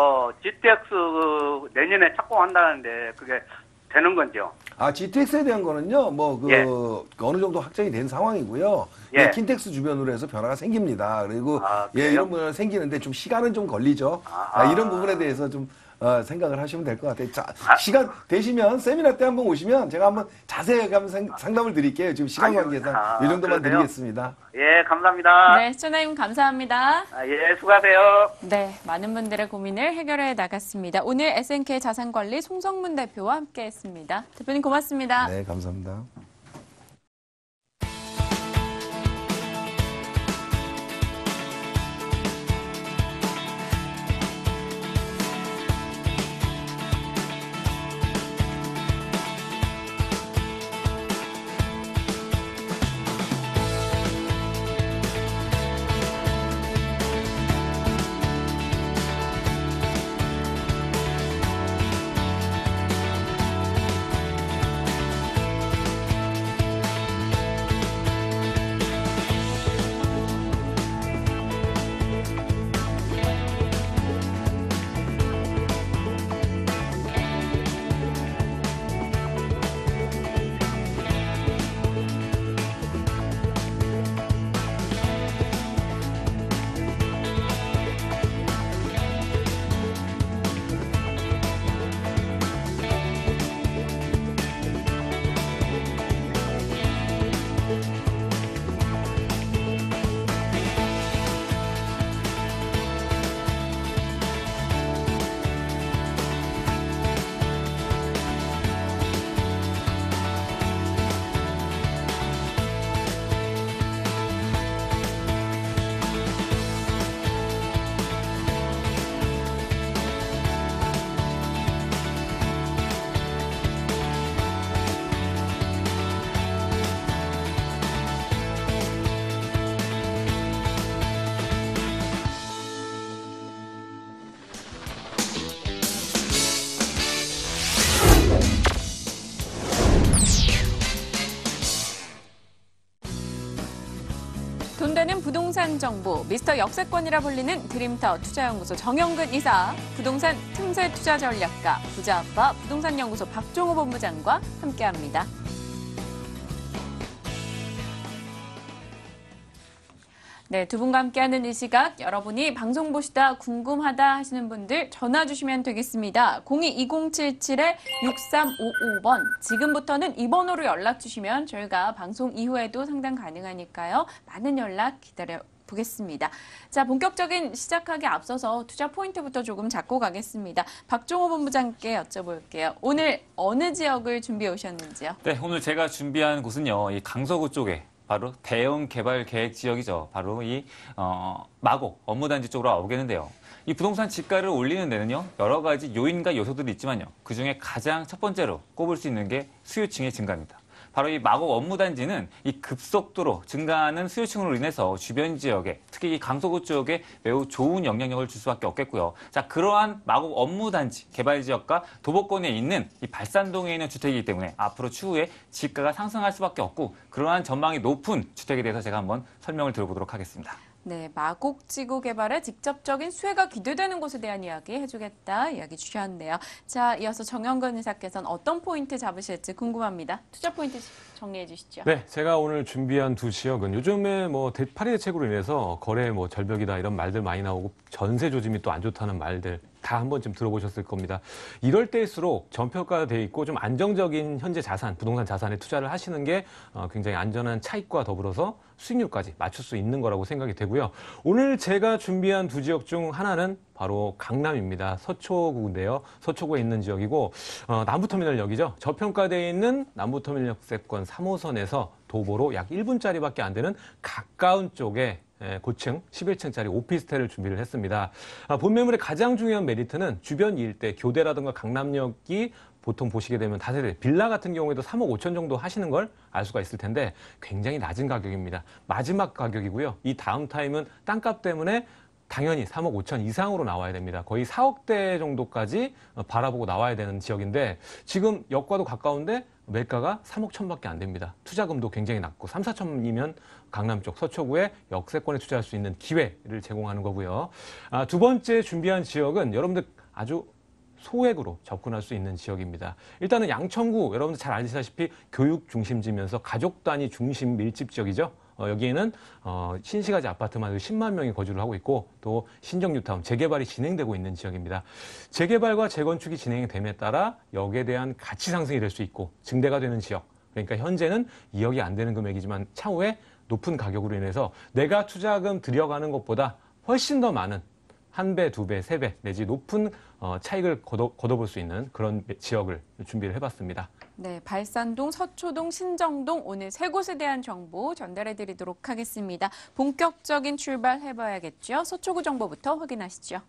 GTX 내년에 착공한다는데 그게 되는 건죠? GTX에 대한 거는요, 예. 어느 정도 확정이 된 상황이고요. 예. 예, 킨텍스 주변으로 해서 변화가 생깁니다. 그리고, 아, 예, 그래요? 이런 부분은 생기는데 좀 시간은 좀 걸리죠. 이런 부분에 대해서 좀, 생각을 하시면 될 것 같아요. 자, 시간 되시면 세미나 때 한번 오시면 제가 한번 자세하게 한번 상담을 드릴게요. 지금 시간 관계상 이 정도만 그러세요? 드리겠습니다. 예, 감사합니다. 네, 시청자님 감사합니다. 예, 수고하세요. 네, 많은 분들의 고민을 해결해 나갔습니다. 오늘 SNK 자산관리 송성문 대표와 함께했습니다. 대표님 고맙습니다. 네, 감사합니다. 돈 되는 부동산 정보, 미스터 역세권이라 불리는 드림타워 투자연구소 정영근 이사, 부동산 틈새 투자 전략가, 부자아빠 부동산연구소 박종호 본부장과 함께합니다. 네, 두 분과 함께하는 이 시각, 여러분이 방송 보시다 궁금하다 하시는 분들 전화 주시면 되겠습니다. 02-2077-6355번. 지금부터는 이 번호로 연락 주시면 저희가 방송 이후에도 상담 가능하니까요. 많은 연락 기다려 보겠습니다. 자, 본격적인 시작하기 앞서서 투자 포인트부터 조금 잡고 가겠습니다. 박종호 본부장께 여쭤볼게요. 오늘 어느 지역을 준비해 오셨는지요? 네, 오늘 제가 준비한 곳은요, 이 강서구 쪽에 바로 대형 개발 계획 지역이죠. 바로 이 마곡 업무단지 쪽으로 오겠는데요. 이 부동산 지가를 올리는 데는요, 여러 가지 요인과 요소들이 있지만요. 그중에 가장 첫 번째로 꼽을 수 있는 게 수요층의 증가입니다. 바로 이 마곡 업무단지는 이 급속도로 증가하는 수요층으로 인해서 주변 지역에, 특히 이 강서구 쪽에 매우 좋은 영향력을 줄 수밖에 없겠고요. 자, 그러한 마곡 업무단지 개발 지역과 도보권에 있는 이 발산동에 있는 주택이기 때문에 앞으로 추후에 지가가 상승할 수밖에 없고, 그러한 전망이 높은 주택에 대해서 제가 한번 설명을 들어보도록 하겠습니다. 네, 마곡지구 개발에 직접적인 수혜가 기대되는 곳에 대한 이야기 해주겠다 이야기 주셨네요. 자, 이어서 정영근 의사께서는 어떤 포인트 잡으실지 궁금합니다. 투자 포인트 정리해 주시죠. 네, 제가 오늘 준비한 두 지역은 요즘에 파리 대책으로 인해서 거래 절벽이다 이런 말들 많이 나오고 전세 조짐이 또 안 좋다는 말들 다 한 번쯤 들어보셨을 겁니다. 이럴 때일수록 전평가돼 있고 좀 안정적인 현재 자산, 부동산 자산에 투자를 하시는 게 굉장히 안전한 차익과 더불어서 수익률까지 맞출 수 있는 거라고 생각이 되고요. 오늘 제가 준비한 두 지역 중 하나는 바로 강남입니다. 서초구인데요. 서초구에 있는 지역이고 남부터미널역이죠. 저평가되어 있는 남부터미널 역세권 3호선에서 도보로 약 1분짜리밖에 안 되는 가까운 쪽에 고층 11층짜리 오피스텔을 준비를 했습니다. 본 매물의 가장 중요한 메리트는 주변 일대 교대라든가 강남역이 보통 보시게 되면 다세대 빌라 같은 경우에도 3억 5천 정도 하시는 걸 알 수가 있을 텐데 굉장히 낮은 가격입니다. 마지막 가격이고요. 이 다음 타임은 땅값 때문에 당연히 3억 5천 이상으로 나와야 됩니다. 거의 4억대 정도까지 바라보고 나와야 되는 지역인데 지금 역과도 가까운데 매가가 3억 천밖에 안 됩니다. 투자금도 굉장히 낮고 3, 4천이면 강남 쪽 서초구에 역세권에 투자할 수 있는 기회를 제공하는 거고요. 두 번째 준비한 지역은 여러분들 아주 소액으로 접근할 수 있는 지역입니다. 일단은 양천구 여러분들 잘 아시다시피 교육 중심지면서 가족 단위 중심 밀집 지역이죠. 여기에는 신시가지 아파트만 10만 명이 거주를 하고 있고 또 신정 뉴타운 재개발이 진행되고 있는 지역입니다. 재개발과 재건축이 진행됨에 따라 역에 대한 가치 상승이 될 수 있고 증대가 되는 지역. 그러니까 현재는 2억이 안 되는 금액이지만 차후에 높은 가격으로 인해서 내가 투자금 들여가는 것보다 훨씬 더 많은 1배, 2배, 3배 내지 높은 차익을 거둬볼 수 있는 그런 지역을 준비를 해봤습니다. 네, 발산동, 서초동, 신정동 오늘 세 곳에 대한 정보 전달해드리도록 하겠습니다. 본격적인 출발해봐야겠죠. 서초구 정보부터 확인하시죠.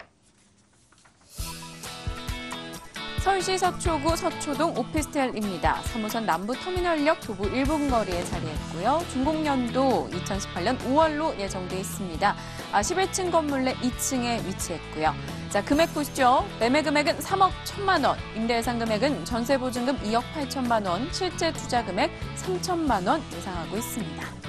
서울시 서초구 서초동 오피스텔입니다. 3호선 남부터미널역 도보 1분 거리에 자리했고요. 준공연도 2018년 5월로 예정돼 있습니다. 11층 건물 내 2층에 위치했고요. 자, 금액 보시죠. 매매 금액은 3억 1천만 원, 임대 예상 금액은 전세 보증금 2억 8천만 원, 실제 투자 금액 3천만 원 예상하고 있습니다.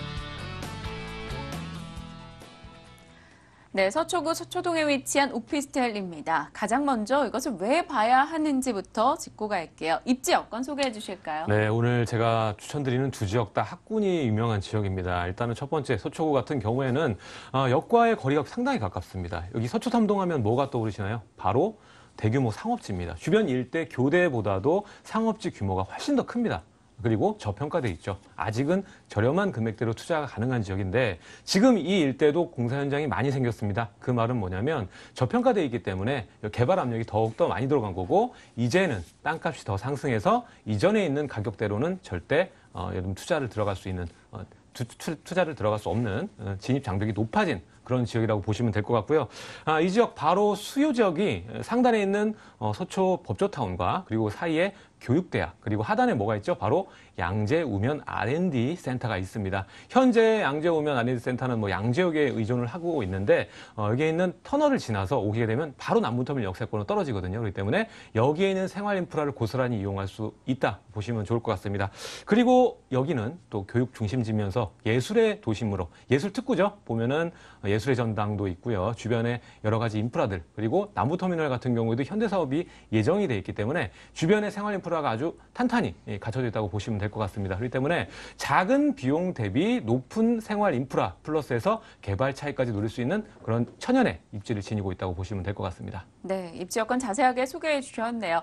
네, 서초구 서초동에 위치한 오피스텔입니다. 가장 먼저 이것을 왜 봐야 하는지부터 짚고 갈게요. 입지 여건 소개해 주실까요? 네, 오늘 제가 추천드리는 두 지역 다 학군이 유명한 지역입니다. 일단은 첫 번째 서초구 같은 경우에는 역과의 거리가 상당히 가깝습니다. 여기 서초 3동 하면 뭐가 떠오르시나요? 바로 대규모 상업지입니다. 주변 일대 교대보다도 상업지 규모가 훨씬 더 큽니다. 그리고 저평가돼 있죠. 아직은 저렴한 금액대로 투자가 가능한 지역인데 지금 이 일대도 공사 현장이 많이 생겼습니다. 그 말은 뭐냐면 저평가돼 있기 때문에 개발 압력이 더욱더 많이 들어간 거고 이제는 땅값이 더 상승해서 이전에 있는 가격대로는 절대 요즘 투자를 들어갈 수 있는 투자를 들어갈 수 없는 진입 장벽이 높아진 그런 지역이라고 보시면 될 것 같고요. 이 지역 바로 수요 지역이 상단에 있는 서초 법조타운과 그리고 사이에 교육대학 그리고 하단에 뭐가 있죠? 바로 양재우면 R&D 센터가 있습니다. 현재 양재우면 R&D 센터는 양재역에 의존을 하고 있는데 여기에 있는 터널을 지나서 오게 되면 바로 남부터미널 역세권으로 떨어지거든요. 그렇기 때문에 여기에 있는 생활 인프라를 고스란히 이용할 수 있다 보시면 좋을 것 같습니다. 그리고 여기는 또 교육 중심지면서 예술의 도심으로 예술 특구죠. 보면은 예술의 전당도 있고요. 주변에 여러 가지 인프라들 그리고 남부터미널 같은 경우에도 현대사업이 예정이 돼 있기 때문에 주변의 생활 인프라가 아주 탄탄히 갖춰져 있다고 보시면 될 것 같습니다. 그렇기 때문에 작은 비용 대비 높은 생활 인프라 플러스해서 개발 차이까지 누릴 수 있는 그런 천연의 입지를 지니고 있다고 보시면 될 것 같습니다. 네, 입지 여건 자세하게 소개해 주셨네요.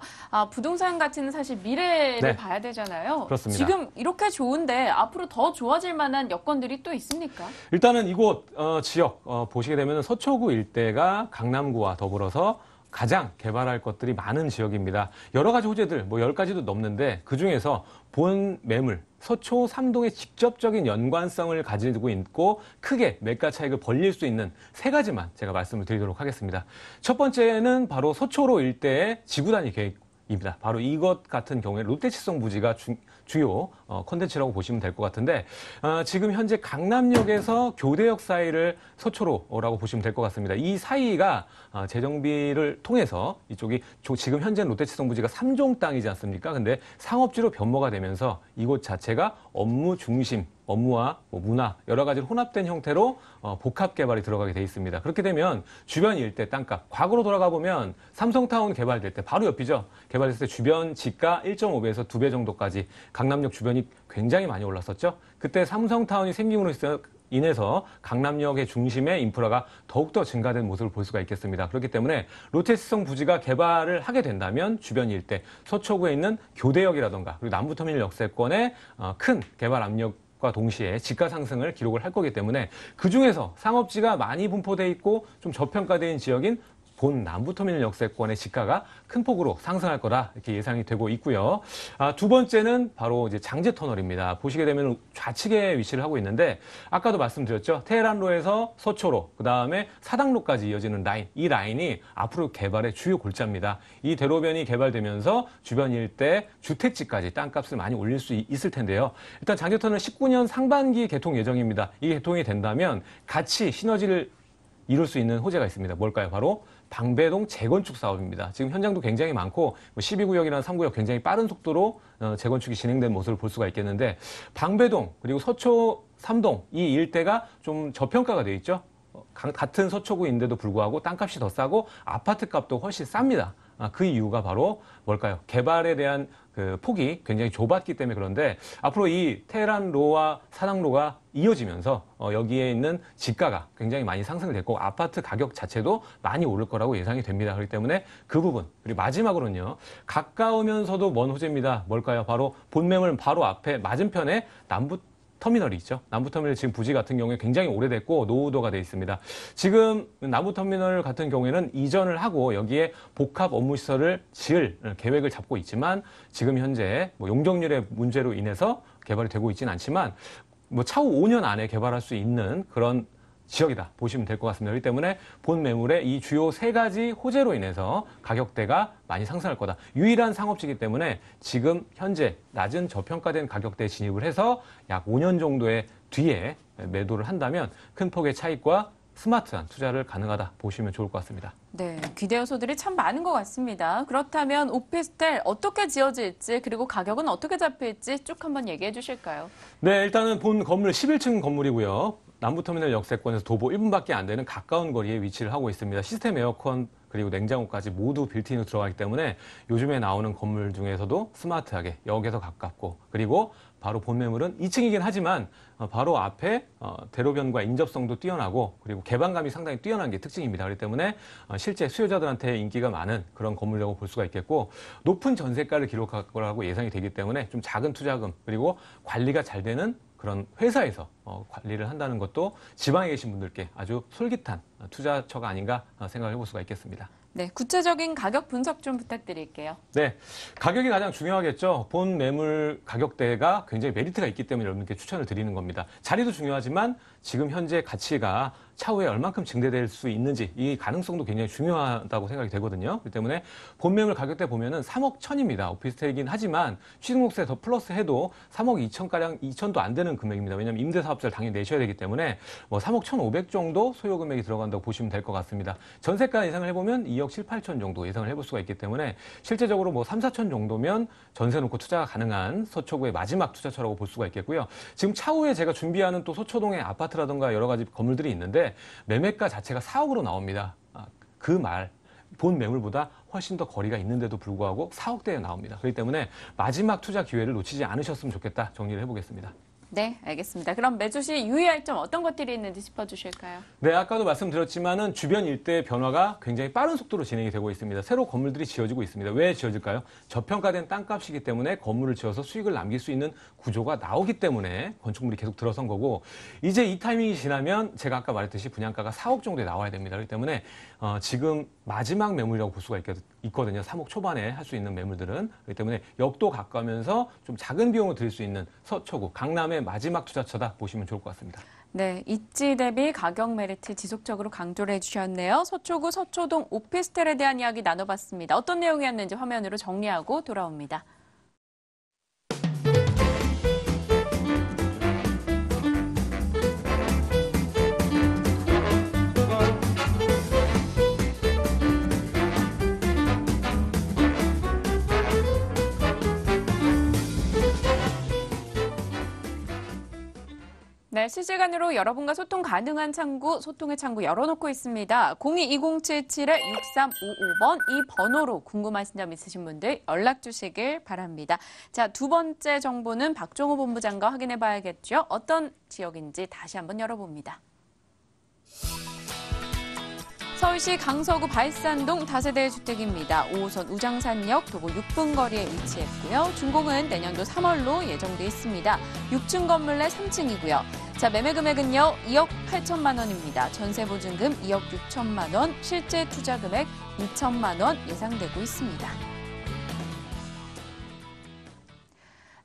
부동산 가치는 사실 미래를 네. 봐야 되잖아요. 그렇습니다. 지금 이렇게 좋은데 앞으로 더 좋아질 만한 여건들이 또 있습니까? 일단은 이곳 지역 보시게 되면 서초구 일대가 강남구와 더불어서 가장 개발할 것들이 많은 지역입니다. 여러 가지 호재들 10가지도 넘는데 그중에서 본 매물 서초 3동의 직접적인 연관성을 가지고 있고 크게 매가 차익을 벌릴 수 있는 세 가지만 제가 말씀을 드리도록 하겠습니다. 첫 번째는 바로 서초로 일대의 지구단위 계획입니다. 바로 이것 같은 경우에 롯데치성 부지가 주요 콘텐츠라고 보시면 될 것 같은데 지금 현재 강남역에서 교대역 사이를 서초로라고 보시면 될 것 같습니다. 이 사이가 재정비를 통해서 이쪽이 지금 현재 롯데치성 부지가 3종 땅이지 않습니까? 근데 상업지로 변모가 되면서 이곳 자체가 업무 중심, 업무와 문화 여러 가지로 혼합된 형태로 복합 개발이 들어가게 돼 있습니다. 그렇게 되면 주변 일대 땅값 과거로 돌아가 보면 삼성타운 개발될 때 바로 옆이죠. 개발됐을 때 주변 지가 1.5배에서 2배 정도까지 강남역 주변이 굉장히 많이 올랐었죠. 그때 삼성타운이 생김으로 인해서 강남역의 중심의 인프라가 더욱더 증가된 모습을 볼 수가 있겠습니다. 그렇기 때문에 롯데치성 부지가 개발을 하게 된다면 주변 일대 서초구에 있는 교대역이라던가 그리고 남부터미널 역세권의 큰 개발 압력과 동시에 지가 상승을 기록을 할 거기 때문에 그중에서 상업지가 많이 분포되어 있고 좀 저평가된 지역인 본 남부터미널 역세권의 지가가 큰 폭으로 상승할 거라 이렇게 예상이 되고 있고요. 두 번째는 바로 이제 장제터널입니다. 보시게 되면 좌측에 위치를 하고 있는데 아까도 말씀드렸죠. 테헤란로에서 서초로 그다음에 사당로까지 이어지는 라인. 이 라인이 앞으로 개발의 주요 골자입니다. 이 대로변이 개발되면서 주변 일대 주택지까지 땅값을 많이 올릴 수 있을 텐데요. 일단 장제터널 19년 상반기 개통 예정입니다. 이 개통이 된다면 같이 시너지를 이룰 수 있는 호재가 있습니다. 뭘까요? 바로 방배동 재건축 사업입니다. 지금 현장도 굉장히 많고 12구역이라는 3구역 굉장히 빠른 속도로 재건축이 진행된 모습을 볼 수가 있겠는데 방배동 그리고 서초 3동 이 일대가 좀 저평가가 되어 있죠. 같은 서초구인데도 불구하고 땅값이 더 싸고 아파트 값도 훨씬 쌉니다. 그 이유가 바로 뭘까요? 개발에 대한 그 폭이 굉장히 좁았기 때문에 그런데 앞으로 이 테헤란로와 사당로가 이어지면서 여기에 있는 지가가 굉장히 많이 상승이 됐고 아파트 가격 자체도 많이 오를 거라고 예상이 됩니다. 그렇기 때문에 그 부분 그리고 마지막으로는요. 가까우면서도 먼 호재입니다. 뭘까요? 바로 본매물 바로 앞에 맞은편에 남부터미널이 있죠. 남부터미널 지금 부지 같은 경우에 굉장히 오래됐고 노후도가 돼 있습니다. 지금 남부터미널 같은 경우에는 이전을 하고 여기에 복합 업무시설을 지을 계획을 잡고 있지만 지금 현재 뭐 용적률의 문제로 인해서 개발이 되고 있지는 않지만 뭐 차후 5년 안에 개발할 수 있는 그런 지역이다 보시면 될 것 같습니다. 그렇기 때문에 본 매물의 이 주요 3가지 호재로 인해서 가격대가 많이 상승할 거다. 유일한 상업지이기 때문에 지금 현재 낮은 저평가된 가격대에 진입을 해서 약 5년 정도의 뒤에 매도를 한다면 큰 폭의 차익과 스마트한 투자를 가능하다 보시면 좋을 것 같습니다. 네, 기대 요소들이 참 많은 것 같습니다. 그렇다면 오피스텔 어떻게 지어질지 그리고 가격은 어떻게 잡힐지 쭉 한번 얘기해 주실까요? 네, 일단은 본 건물 11층 건물이고요. 남부터미널 역세권에서 도보 1분밖에 안 되는 가까운 거리에 위치를 하고 있습니다. 시스템 에어컨 그리고 냉장고까지 모두 빌트인으로 들어가기 때문에 요즘에 나오는 건물 중에서도 스마트하게 역에서 가깝고 그리고 바로 본 매물은 2층이긴 하지만 바로 앞에 대로변과 인접성도 뛰어나고 그리고 개방감이 상당히 뛰어난 게 특징입니다. 그렇기 때문에 실제 수요자들한테 인기가 많은 그런 건물이라고 볼 수가 있겠고 높은 전세가를 기록할 거라고 예상이 되기 때문에 좀 작은 투자금 그리고 관리가 잘 되는 그런 회사에서 관리를 한다는 것도 지방에 계신 분들께 아주 솔깃한 투자처가 아닌가 생각해 볼 수가 있겠습니다. 네, 구체적인 가격 분석 좀 부탁드릴게요. 네, 가격이 가장 중요하겠죠. 본 매물 가격대가 굉장히 메리트가 있기 때문에 여러분께 추천을 드리는 겁니다. 자리도 중요하지만 지금 현재 가치가 차후에 얼만큼 증대될 수 있는지 이 가능성도 굉장히 중요하다고 생각이 되거든요. 그렇기 때문에 본 매물 가격대 보면은 3억 1천입니다. 오피스텔이긴 하지만 취득세 더 플러스 해도 3억 2천가량 2천도 안 되는 금액입니다. 왜냐하면 임대사업자를 당연히 내셔야 되기 때문에 뭐 3억 1,500 정도 소요 금액이 들어간다고 보시면 될 것 같습니다. 전세가 예상을 해보면 2억 7, 8천 정도 예상을 해볼 수가 있기 때문에 실제적으로 뭐 3, 4천 정도면 전세 놓고 투자가 가능한 서초구의 마지막 투자처라고 볼 수가 있겠고요. 지금 차후에 제가 준비하는 또 서초동의 아파트라든가 여러 가지 건물들이 있는데 매매가 자체가 4억으로 나옵니다. 본 매물보다 훨씬 더 거리가 있는데도 불구하고 4억대에 나옵니다. 그렇기 때문에 마지막 투자 기회를 놓치지 않으셨으면 좋겠다 정리를 해보겠습니다. 네, 알겠습니다. 그럼 매주 시 유의할 점 어떤 것들이 있는지 짚어주실까요? 네, 아까도 말씀드렸지만은 주변 일대의 변화가 굉장히 빠른 속도로 진행이 되고 있습니다. 새로 건물들이 지어지고 있습니다. 왜 지어질까요? 저평가된 땅값이기 때문에 건물을 지어서 수익을 남길 수 있는 구조가 나오기 때문에 건축물이 계속 들어선 거고 이제 이 타이밍이 지나면 제가 아까 말했듯이 분양가가 4억 정도에 나와야 됩니다. 그렇기 때문에 지금 마지막 매물이라고 볼 수가 있거든요. 3억 초반에 할 수 있는 매물들은. 그렇기 때문에 역도 가까우면서 좀 작은 비용을 들일 수 있는 서초구, 강남의 마지막 투자처다 보시면 좋을 것 같습니다. 네, 입지 대비 가격 메리트 지속적으로 강조를 해주셨네요. 서초구 서초동 오피스텔에 대한 이야기 나눠봤습니다. 어떤 내용이었는지 화면으로 정리하고 돌아옵니다. 네, 실시간으로 여러분과 소통 가능한 창구, 소통의 창구 열어놓고 있습니다. 02-2077-6355번 이 번호로 궁금하신 점 있으신 분들 연락 주시길 바랍니다. 자, 두 번째 정보는 박종호 본부장과 확인해 봐야겠죠. 어떤 지역인지 다시 한번 열어봅니다. 서울시 강서구 발산동 다세대 주택입니다. 5호선 우장산역 도보 6분 거리에 위치했고요. 준공은 내년도 3월로 예정돼 있습니다. 6층 건물 내 3층이고요. 자, 매매 금액은요 2억 8천만 원입니다. 전세 보증금 2억 6천만 원, 실제 투자 금액 2천만 원 예상되고 있습니다.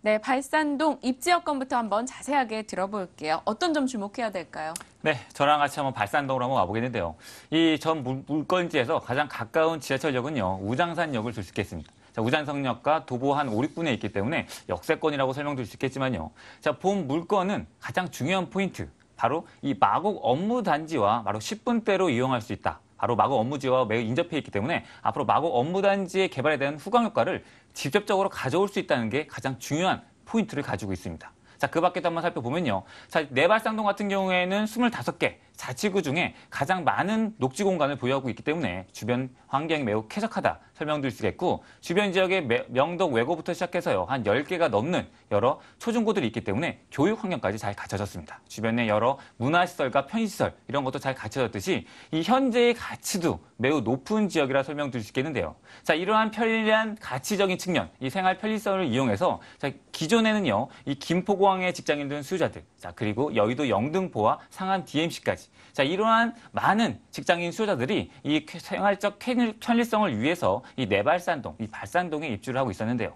네, 발산동 입지 여건부터 한번 자세하게 들어볼게요. 어떤 점 주목해야 될까요? 네, 저랑 같이 한번 발산동으로 한번 와보겠는데요. 이 전 물건지에서 가장 가까운 지하철역은요, 우장산역을 줄 수 있겠습니다. 자, 우장산역과 도보 한 5, 6분에 있기 때문에 역세권이라고 설명드릴 수 있겠지만요. 자, 본 물건은 가장 중요한 포인트, 바로 이 마곡 업무단지와 바로 10분대로 이용할 수 있다. 바로 마곡 업무지와 매우 인접해 있기 때문에 앞으로 마곡 업무단지의 개발에 대한 후광 효과를 직접적으로 가져올 수 있다는 게 가장 중요한 포인트를 가지고 있습니다. 자, 그 밖에도 한번 살펴보면요. 자, 내발산동 같은 경우에는 25개, 자치구 중에 가장 많은 녹지 공간을 보유하고 있기 때문에 주변 환경이 매우 쾌적하다 설명드릴 수 있겠고 주변 지역의 명동 외고부터 시작해서요. 한 10개가 넘는 여러 초중고들이 있기 때문에 교육 환경까지 잘 갖춰졌습니다. 주변에 여러 문화시설과 편의시설 이런 것도 잘 갖춰졌듯이 이 현재의 가치도 매우 높은 지역이라 설명드릴 수 있겠는데요. 자, 이러한 편리한 가치적인 측면, 이 생활 편리성을 이용해서 자, 기존에는요, 이 김포공항의 직장인들 수요자들, 자, 그리고 여의도 영등포와 상암 DMC까지 자, 이러한 많은 직장인 수요자들이 이 생활적 편리성을 위해서 이 내발산동, 이 발산동에 입주를 하고 있었는데요.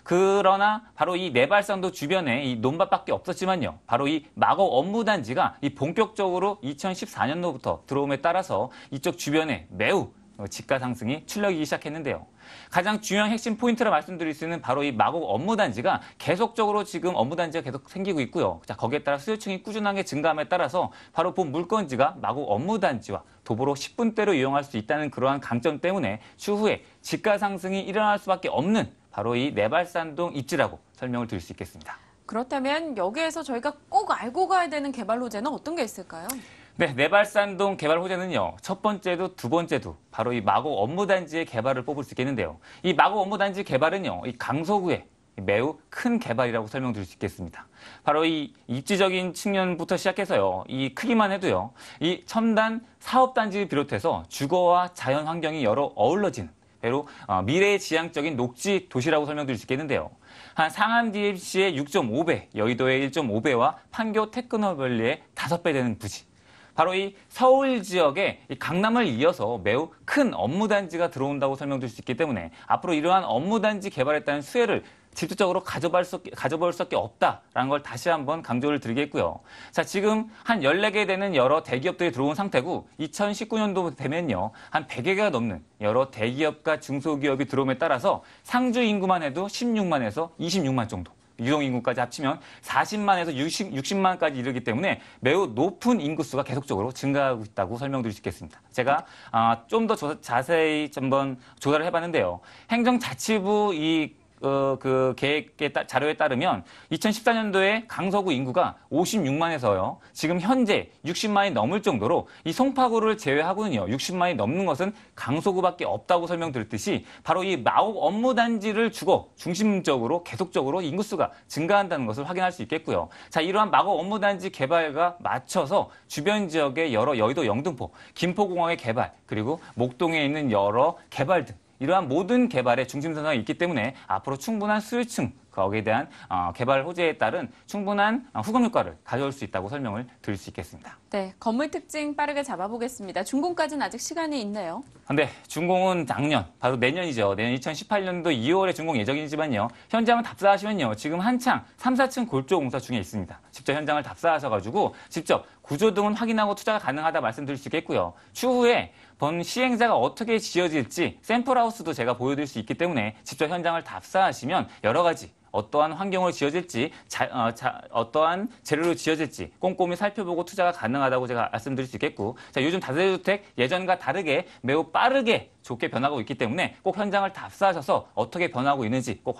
그러나 바로 이 내발산도 주변에 이 논밭밖에 없었지만요. 바로 이 마곡 업무단지가 이 본격적으로 2014년도부터 들어옴에 따라서 이쪽 주변에 매우 집가 상승이 출력이기 시작했는데요. 가장 중요한 핵심 포인트라 말씀드릴 수 있는 바로 이 마곡 업무단지가 계속적으로 지금 업무단지가 계속 생기고 있고요. 자, 거기에 따라 수요층이 꾸준하게 증가함에 따라서 바로 본 물건지가 마곡 업무단지와 도보로 10분대로 이용할 수 있다는 그러한 강점 때문에 추후에 집가 상승이 일어날 수밖에 없는 바로 이 내발산동 입지라고 설명을 드릴 수 있겠습니다. 그렇다면 여기에서 저희가 꼭 알고 가야 되는 개발 호재는 어떤 게 있을까요? 네, 내발산동 개발 호재는요. 첫 번째도 두 번째도 바로 이 마곡 업무단지의 개발을 뽑을 수 있겠는데요. 이 마곡 업무단지 개발은요. 이 강서구의 매우 큰 개발이라고 설명드릴 수 있겠습니다. 바로 이 입지적인 측면부터 시작해서요. 이 크기만 해도요. 이 첨단 사업단지를 비롯해서 주거와 자연 환경이 여러 어우러진 바로 미래의 지향적인 녹지 도시라고 설명드릴 수 있겠는데요. 한 상암 DMC의 6.5배, 여의도의 1.5배와 판교 테크노밸리의 5배 되는 부지. 바로 이 서울 지역에 이 강남을 이어서 매우 큰 업무단지가 들어온다고 설명드릴 수 있기 때문에 앞으로 이러한 업무단지 개발에 따른 수혜를 직접적으로 가져볼 수밖에 없다라는 걸 다시 한번 강조를 드리겠고요. 자, 지금 한 14개 되는 여러 대기업들이 들어온 상태고 2019년도 되면요. 한 100개가 넘는 여러 대기업과 중소기업이 들어옴에 따라서 상주 인구만 해도 16만에서 26만 정도. 유동인구까지 합치면 40만에서 60만까지 이르기 때문에 매우 높은 인구수가 계속적으로 증가하고 있다고 설명드릴 수 있겠습니다. 제가 좀 더 자세히 한번 조사를 해봤는데요. 행정자치부 그 계획의 자료에 따르면 2014년도에 강서구 인구가 56만에서요. 지금 현재 60만이 넘을 정도로 이 송파구를 제외하고는요. 60만이 넘는 것은 강서구밖에 없다고 설명드렸듯이 바로 이 마곡 업무단지를 주거 중심적으로 계속적으로 인구수가 증가한다는 것을 확인할 수 있겠고요. 자, 이러한 마곡 업무단지 개발과 맞춰서 주변 지역의 여러 여의도 영등포, 김포공항의 개발 그리고 목동에 있는 여러 개발 등 이러한 모든 개발의 중심선상에 있기 때문에 앞으로 충분한 수요층, 거기에 대한 개발 호재에 따른 충분한 후금 효과를 가져올 수 있다고 설명을 드릴 수 있겠습니다. 네, 건물 특징 빠르게 잡아보겠습니다. 준공까지는 아직 시간이 있네요. 네, 준공은 작년, 바로 내년이죠. 내년 2018년도 2월에 준공 예정이지만요. 현재 한번 답사하시면요. 지금 한창 3, 4층 골조 공사 중에 있습니다. 직접 현장을 답사하셔가지고 직접 구조 등은 확인하고 투자가 가능하다 말씀드릴 수 있겠고요. 추후에 본 시행자가 어떻게 지어질지 샘플하우스도 제가 보여드릴 수 있기 때문에 직접 현장을 답사하시면 여러 가지 어떠한 환경으로 지어질지, 어떠한 재료로 지어질지 꼼꼼히 살펴보고 투자가 가능하다고 제가 말씀드릴 수 있겠고, 자, 요즘 다세대주택 예전과 다르게 매우 빠르게 좋게 변하고 있기 때문에 꼭 현장을 답사하셔서 어떻게 변하고 있는지 꼭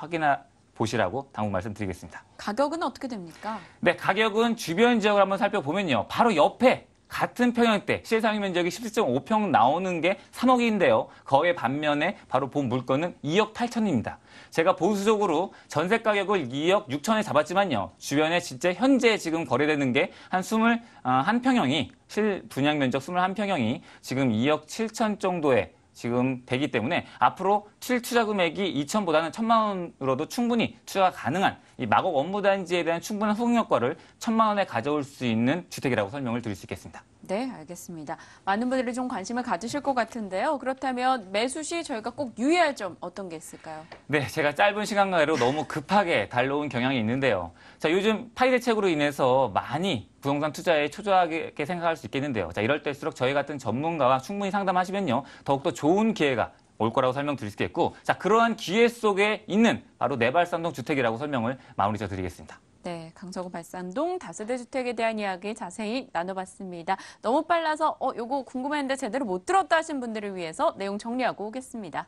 보시라고 당부 말씀드리겠습니다. 가격은 어떻게 됩니까? 네, 가격은 주변 지역을 한번 살펴보면요. 바로 옆에 같은 평형대 실상위 면적이 17.5평 나오는 게 3억인데요. 거의 반면에 바로 본 물건은 2억 8천입니다. 제가 보수적으로 전세 가격을 2억 6천에 잡았지만요. 주변에 진짜 현재 지금 거래되는 게 한 21평형이 실분양 면적 21평형이 지금 2억 7천 정도에 지금 되기 때문에 앞으로 실투자 금액이 2천보다는 1,000만 원으로도 충분히 투자가 가능한 이 마곡 업무단지에 대한 충분한 후응 효과를 1,000만 원에 가져올 수 있는 주택이라고 설명을 드릴 수 있겠습니다. 네, 알겠습니다. 많은 분들이 좀 관심을 가지실 것 같은데요. 그렇다면 매수 시 저희가 꼭 유의할 점 어떤 게 있을까요? 네, 제가 짧은 시간 내로 너무 급하게 달려온 경향이 있는데요. 자, 요즘 파리 대책으로 인해서 많이 부동산 투자에 초조하게 생각할 수 있겠는데요. 자, 이럴 때일수록 저희 같은 전문가와 충분히 상담하시면요. 더욱더 좋은 기회가 올 거라고 설명드릴 수 있겠고, 자, 그러한 기회 속에 있는 바로 내발산동 주택이라고 설명을 마무리 드리겠습니다. 네, 강서구 발산동 다세대 주택에 대한 이야기 자세히 나눠봤습니다. 너무 빨라서 요거 궁금했는데 제대로 못 들었다 하신 분들을 위해서 내용 정리하고 오겠습니다.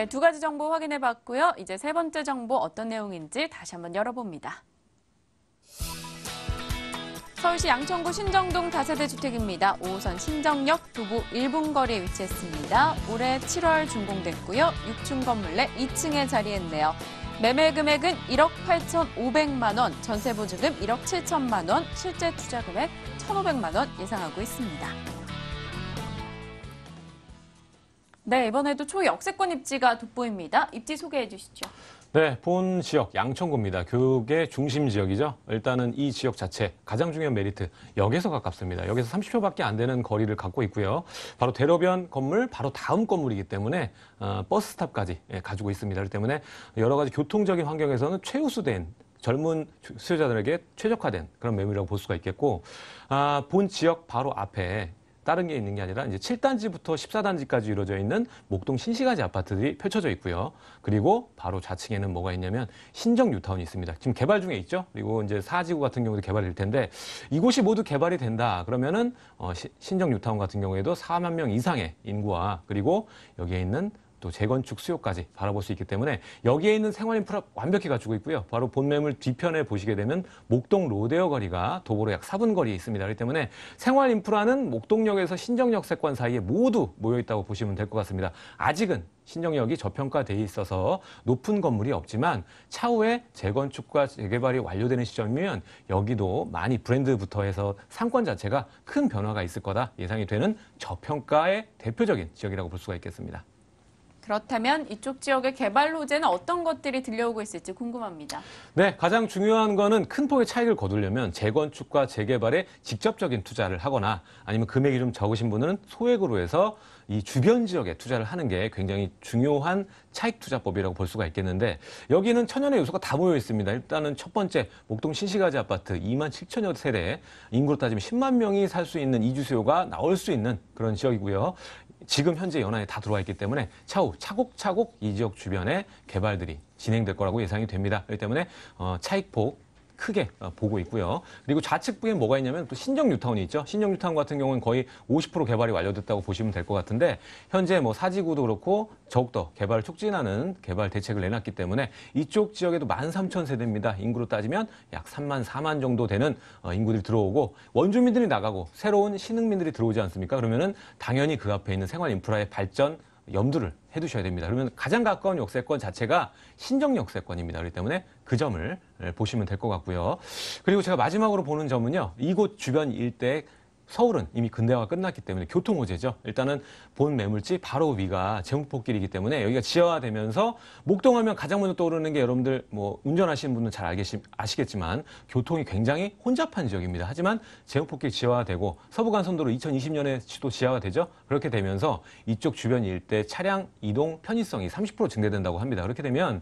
네, 두 가지 정보 확인해 봤고요. 이제 세 번째 정보 어떤 내용인지 다시 한번 열어봅니다. 서울시 양천구 신정동 다세대 주택입니다. 5호선 신정역 도보 1분 거리에 위치했습니다. 올해 7월 준공됐고요. 6층 건물 내 2층에 자리했네요. 매매 금액은 1억 8,500만 원, 전세 보증금 1억 7천만 원, 실제 투자 금액 1,500만 원 예상하고 있습니다. 네, 이번에도 초역세권 입지가 돋보입니다. 입지 소개해 주시죠. 네, 본 지역 양천구입니다. 교육의 중심 지역이죠. 일단은 이 지역 자체 가장 중요한 메리트, 역에서 가깝습니다. 역에서 30초밖에 안 되는 거리를 갖고 있고요. 바로 대로변 건물 바로 다음 건물이기 때문에 버스 스탑까지 가지고 있습니다. 그렇기 때문에 여러 가지 교통적인 환경에서는 최우수된 젊은 수요자들에게 최적화된 그런 매물이라고 볼 수가 있겠고, 본 지역 바로 앞에 다른 게 있는 게 아니라 이제 7단지부터 14단지까지 이루어져 있는 목동 신시가지 아파트들이 펼쳐져 있고요. 그리고 바로 좌측에는 뭐가 있냐면 신정 뉴타운이 있습니다. 지금 개발 중에 있죠. 그리고 이제 사지구 같은 경우도 개발이 될 텐데 이곳이 모두 개발이 된다. 그러면은 신정 뉴타운 같은 경우에도 4만 명 이상의 인구와 그리고 여기에 있는 또 재건축 수요까지 바라볼 수 있기 때문에 여기에 있는 생활 인프라 완벽히 갖추고 있고요. 바로 본 매물 뒤편에 보시게 되면 목동 로데오 거리가 도보로 약 4분 거리에 있습니다. 그렇기 때문에 생활 인프라는 목동역에서 신정역세권 사이에 모두 모여 있다고 보시면 될 것 같습니다. 아직은 신정역이 저평가돼 있어서 높은 건물이 없지만 차후에 재건축과 재개발이 완료되는 시점이면 여기도 많이 브랜드부터 해서 상권 자체가 큰 변화가 있을 거다 예상이 되는 저평가의 대표적인 지역이라고 볼 수가 있겠습니다. 그렇다면 이쪽 지역의 개발 호재는 어떤 것들이 들려오고 있을지 궁금합니다. 네, 가장 중요한 거는 큰 폭의 차익을 거두려면 재건축과 재개발에 직접적인 투자를 하거나 아니면 금액이 좀 적으신 분은 소액으로 해서 이 주변 지역에 투자를 하는 게 굉장히 중요한 차익 투자법이라고 볼 수가 있겠는데 여기는 천연의 요소가 다 모여 있습니다. 일단은 첫 번째 목동 신시가지 아파트 2만 7천여 세대, 인구로 따지면 10만 명이 살 수 있는 이주 수요가 나올 수 있는 그런 지역이고요. 지금 현재 연안에 다 들어와 있기 때문에 차후 차곡차곡 이 지역 주변에 개발들이 진행될 거라고 예상이 됩니다. 그렇기 때문에 차익폭 크게 보고 있고요. 그리고 좌측부에 뭐가 있냐면 또 신정 뉴타운이 있죠. 신정 뉴타운 같은 경우는 거의 50% 개발이 완료됐다고 보시면 될 것 같은데 현재 뭐 사지구도 그렇고 더욱더 개발을 촉진하는 개발 대책을 내놨기 때문에 이쪽 지역에도 13,000세대입니다. 인구로 따지면 약 3만 4만 정도 되는 인구들이 들어오고 원주민들이 나가고 새로운 신흥민들이 들어오지 않습니까? 그러면은 당연히 그 앞에 있는 생활 인프라의 발전 염두를 해두셔야 됩니다. 그러면 가장 가까운 역세권 자체가 신정 역세권입니다. 그렇기 때문에 그 점을 보시면 될 것 같고요. 그리고 제가 마지막으로 보는 점은요. 이곳 주변 일대 서울은 이미 근대화가 끝났기 때문에 교통 호재죠. 일단은 본 매물지 바로 위가 제목포길이기 때문에 여기가 지하화되면서 목동하면 가장 먼저 떠오르는 게 여러분들 뭐 운전하시는 분은 잘 아시겠지만 교통이 굉장히 혼잡한 지역입니다. 하지만 제목포길 지하화되고 서부간선도로 2020년에 또 지하화 되죠. 그렇게 되면서 이쪽 주변 일대 차량 이동 편의성이 30% 증대된다고 합니다. 그렇게 되면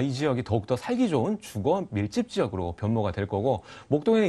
이 지역이 더욱더 살기 좋은 주거 밀집 지역으로 변모가 될 거고 목동에는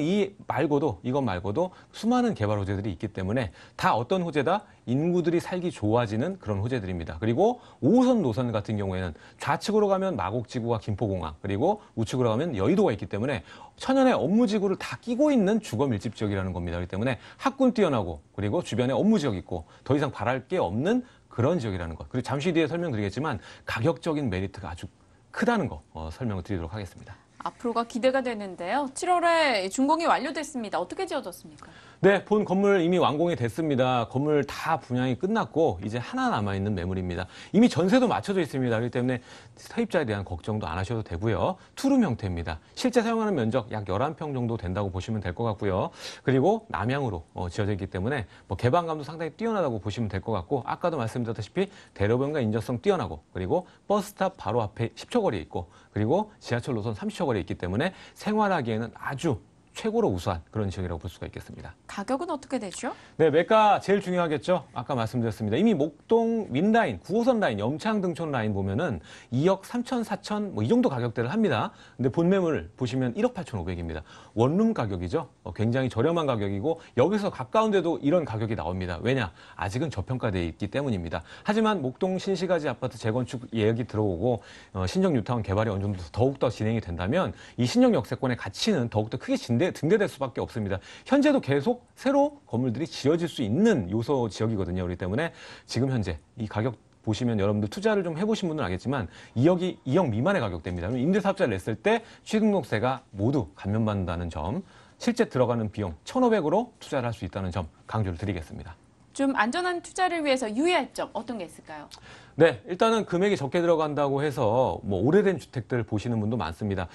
이것 말고도 수많은 개발 호재들이 있기 때문에 다 어떤 호재다? 인구들이 살기 좋아지는 그런 호재들입니다. 그리고 5호선 노선 같은 경우에는 좌측으로 가면 마곡지구와 김포공항 그리고 우측으로 가면 여의도가 있기 때문에 천연의 업무지구를 다 끼고 있는 주거 밀집 지역이라는 겁니다. 그렇기 때문에 학군 뛰어나고 그리고 주변에 업무지역 있고 더 이상 바랄 게 없는 그런 지역이라는 것. 그리고 잠시 뒤에 설명드리겠지만 가격적인 메리트가 아주 크다는 거 설명을 드리도록 하겠습니다. 앞으로가 기대가 되는데요. 7월에 준공이 완료됐습니다. 어떻게 지어졌습니까? 네, 본 건물 이미 완공이 됐습니다. 건물 다 분양이 끝났고 이제 하나 남아있는 매물입니다. 이미 전세도 맞춰져 있습니다. 그렇기 때문에 세입자에 대한 걱정도 안 하셔도 되고요. 투룸 형태입니다. 실제 사용하는 면적 약 11평 정도 된다고 보시면 될 것 같고요. 그리고 남향으로 지어져 있기 때문에 뭐 개방감도 상당히 뛰어나다고 보시면 될 것 같고 아까도 말씀드렸다시피 대로변과 인접성 뛰어나고 그리고 버스탑 바로 앞에 10초 거리에 있고 그리고 지하철 노선 30초 거리에 있기 때문에 생활하기에는 아주 최고로 우수한 그런 지역이라고 볼 수가 있겠습니다. 가격은 어떻게 되죠? 네, 매가 제일 중요하겠죠. 아까 말씀드렸습니다. 이미 목동 윈라인, 9호선 라인, 염창등촌 라인 보면은 2억 3천, 4천 뭐 이 정도 가격대를 합니다. 근데 본 매물 보시면 1억 8,500입니다. 원룸 가격이죠. 굉장히 저렴한 가격이고 여기서 가까운데도 이런 가격이 나옵니다. 왜냐? 아직은 저평가되어 있기 때문입니다. 하지만 목동 신시가지 아파트 재건축 예약이 들어오고 신정 뉴타운 개발이 어느 정도 더욱더 진행이 된다면 이 신정 역세권의 가치는 더욱더 크게 증대될 수밖에 없습니다. 현재도 계속 새로 건물들이 지어질 수 있는 요소 지역이거든요. 그렇기 때문에 지금 현재 이 가격 보시면 여러분들 투자를 좀 해보신 분들은 알겠지만 2억 미만의 가격대입니다. 그럼 임대사업자를 냈을 때 취등록세가 모두 감면받는다는 점, 실제 들어가는 비용 1,500으로 투자를 할 수 있다는 점 강조를 드리겠습니다. 좀 안전한 투자를 위해서 유의할 점 어떤 게 있을까요? 네, 일단은 금액이 적게 들어간다고 해서 뭐 오래된 주택들 보시는 분도 많습니다.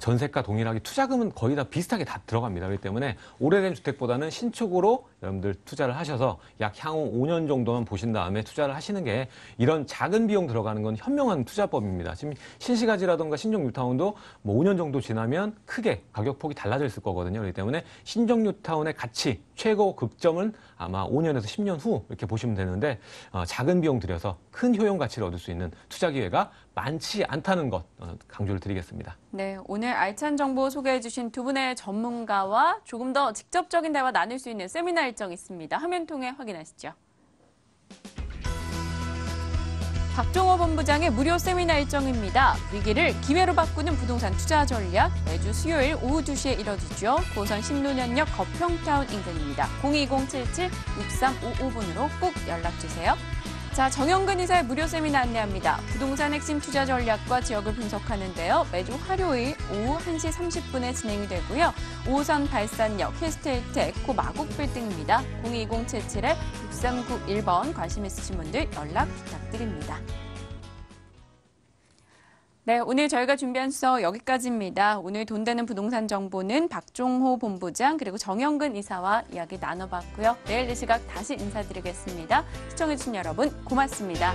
전세가 동일하게 투자금은 거의 다 비슷하게 다 들어갑니다. 그렇기 때문에 오래된 주택보다는 신축으로 여러분들 투자를 하셔서 약 향후 5년 정도만 보신 다음에 투자를 하시는 게 이런 작은 비용 들어가는 건 현명한 투자법입니다. 지금 신시가지라든가 신정 뉴타운도 뭐 5년 정도 지나면 크게 가격폭이 달라져 있을 거거든요. 그렇기 때문에 신정 뉴타운의 가치, 최고 극점은 아마 5년에서 10년 후 이렇게 보시면 되는데 작은 비용 들여서 큰 효용 가치를 얻을 수 있는 투자 기회가 많지 않다는 것 강조를 드리겠습니다. 네, 오늘 알찬 정보 소개해 주신 두 분의 전문가와 조금 더 직접적인 대화 나눌 수 있는 세미나 일정 있습니다. 화면 통해 확인하시죠. 박종호 본부장의 무료 세미나 일정입니다. 위기를 기회로 바꾸는 부동산 투자 전략, 매주 수요일 오후 2시에 이뤄지죠. 고선 신논현역 거평타운 인근입니다. 02077-6355번으로 꼭 연락주세요. 자, 정영근 이사의 무료 세미나 안내합니다. 부동산 핵심 투자 전략과 지역을 분석하는데요. 매주 화요일 오후 1시 30분에 진행이 되고요. 5호선 발산역 힐스테이트 에코 마곡빌딩입니다. 02077-6391번 관심 있으신 분들 연락 부탁드립니다. 네, 오늘 저희가 준비한 수서 여기까지입니다. 오늘 돈 되는 부동산 정보는 박종호 본부장 그리고 정영근 이사와 이야기 나눠봤고요. 내일 이 시각 다시 인사드리겠습니다. 시청해주신 여러분 고맙습니다.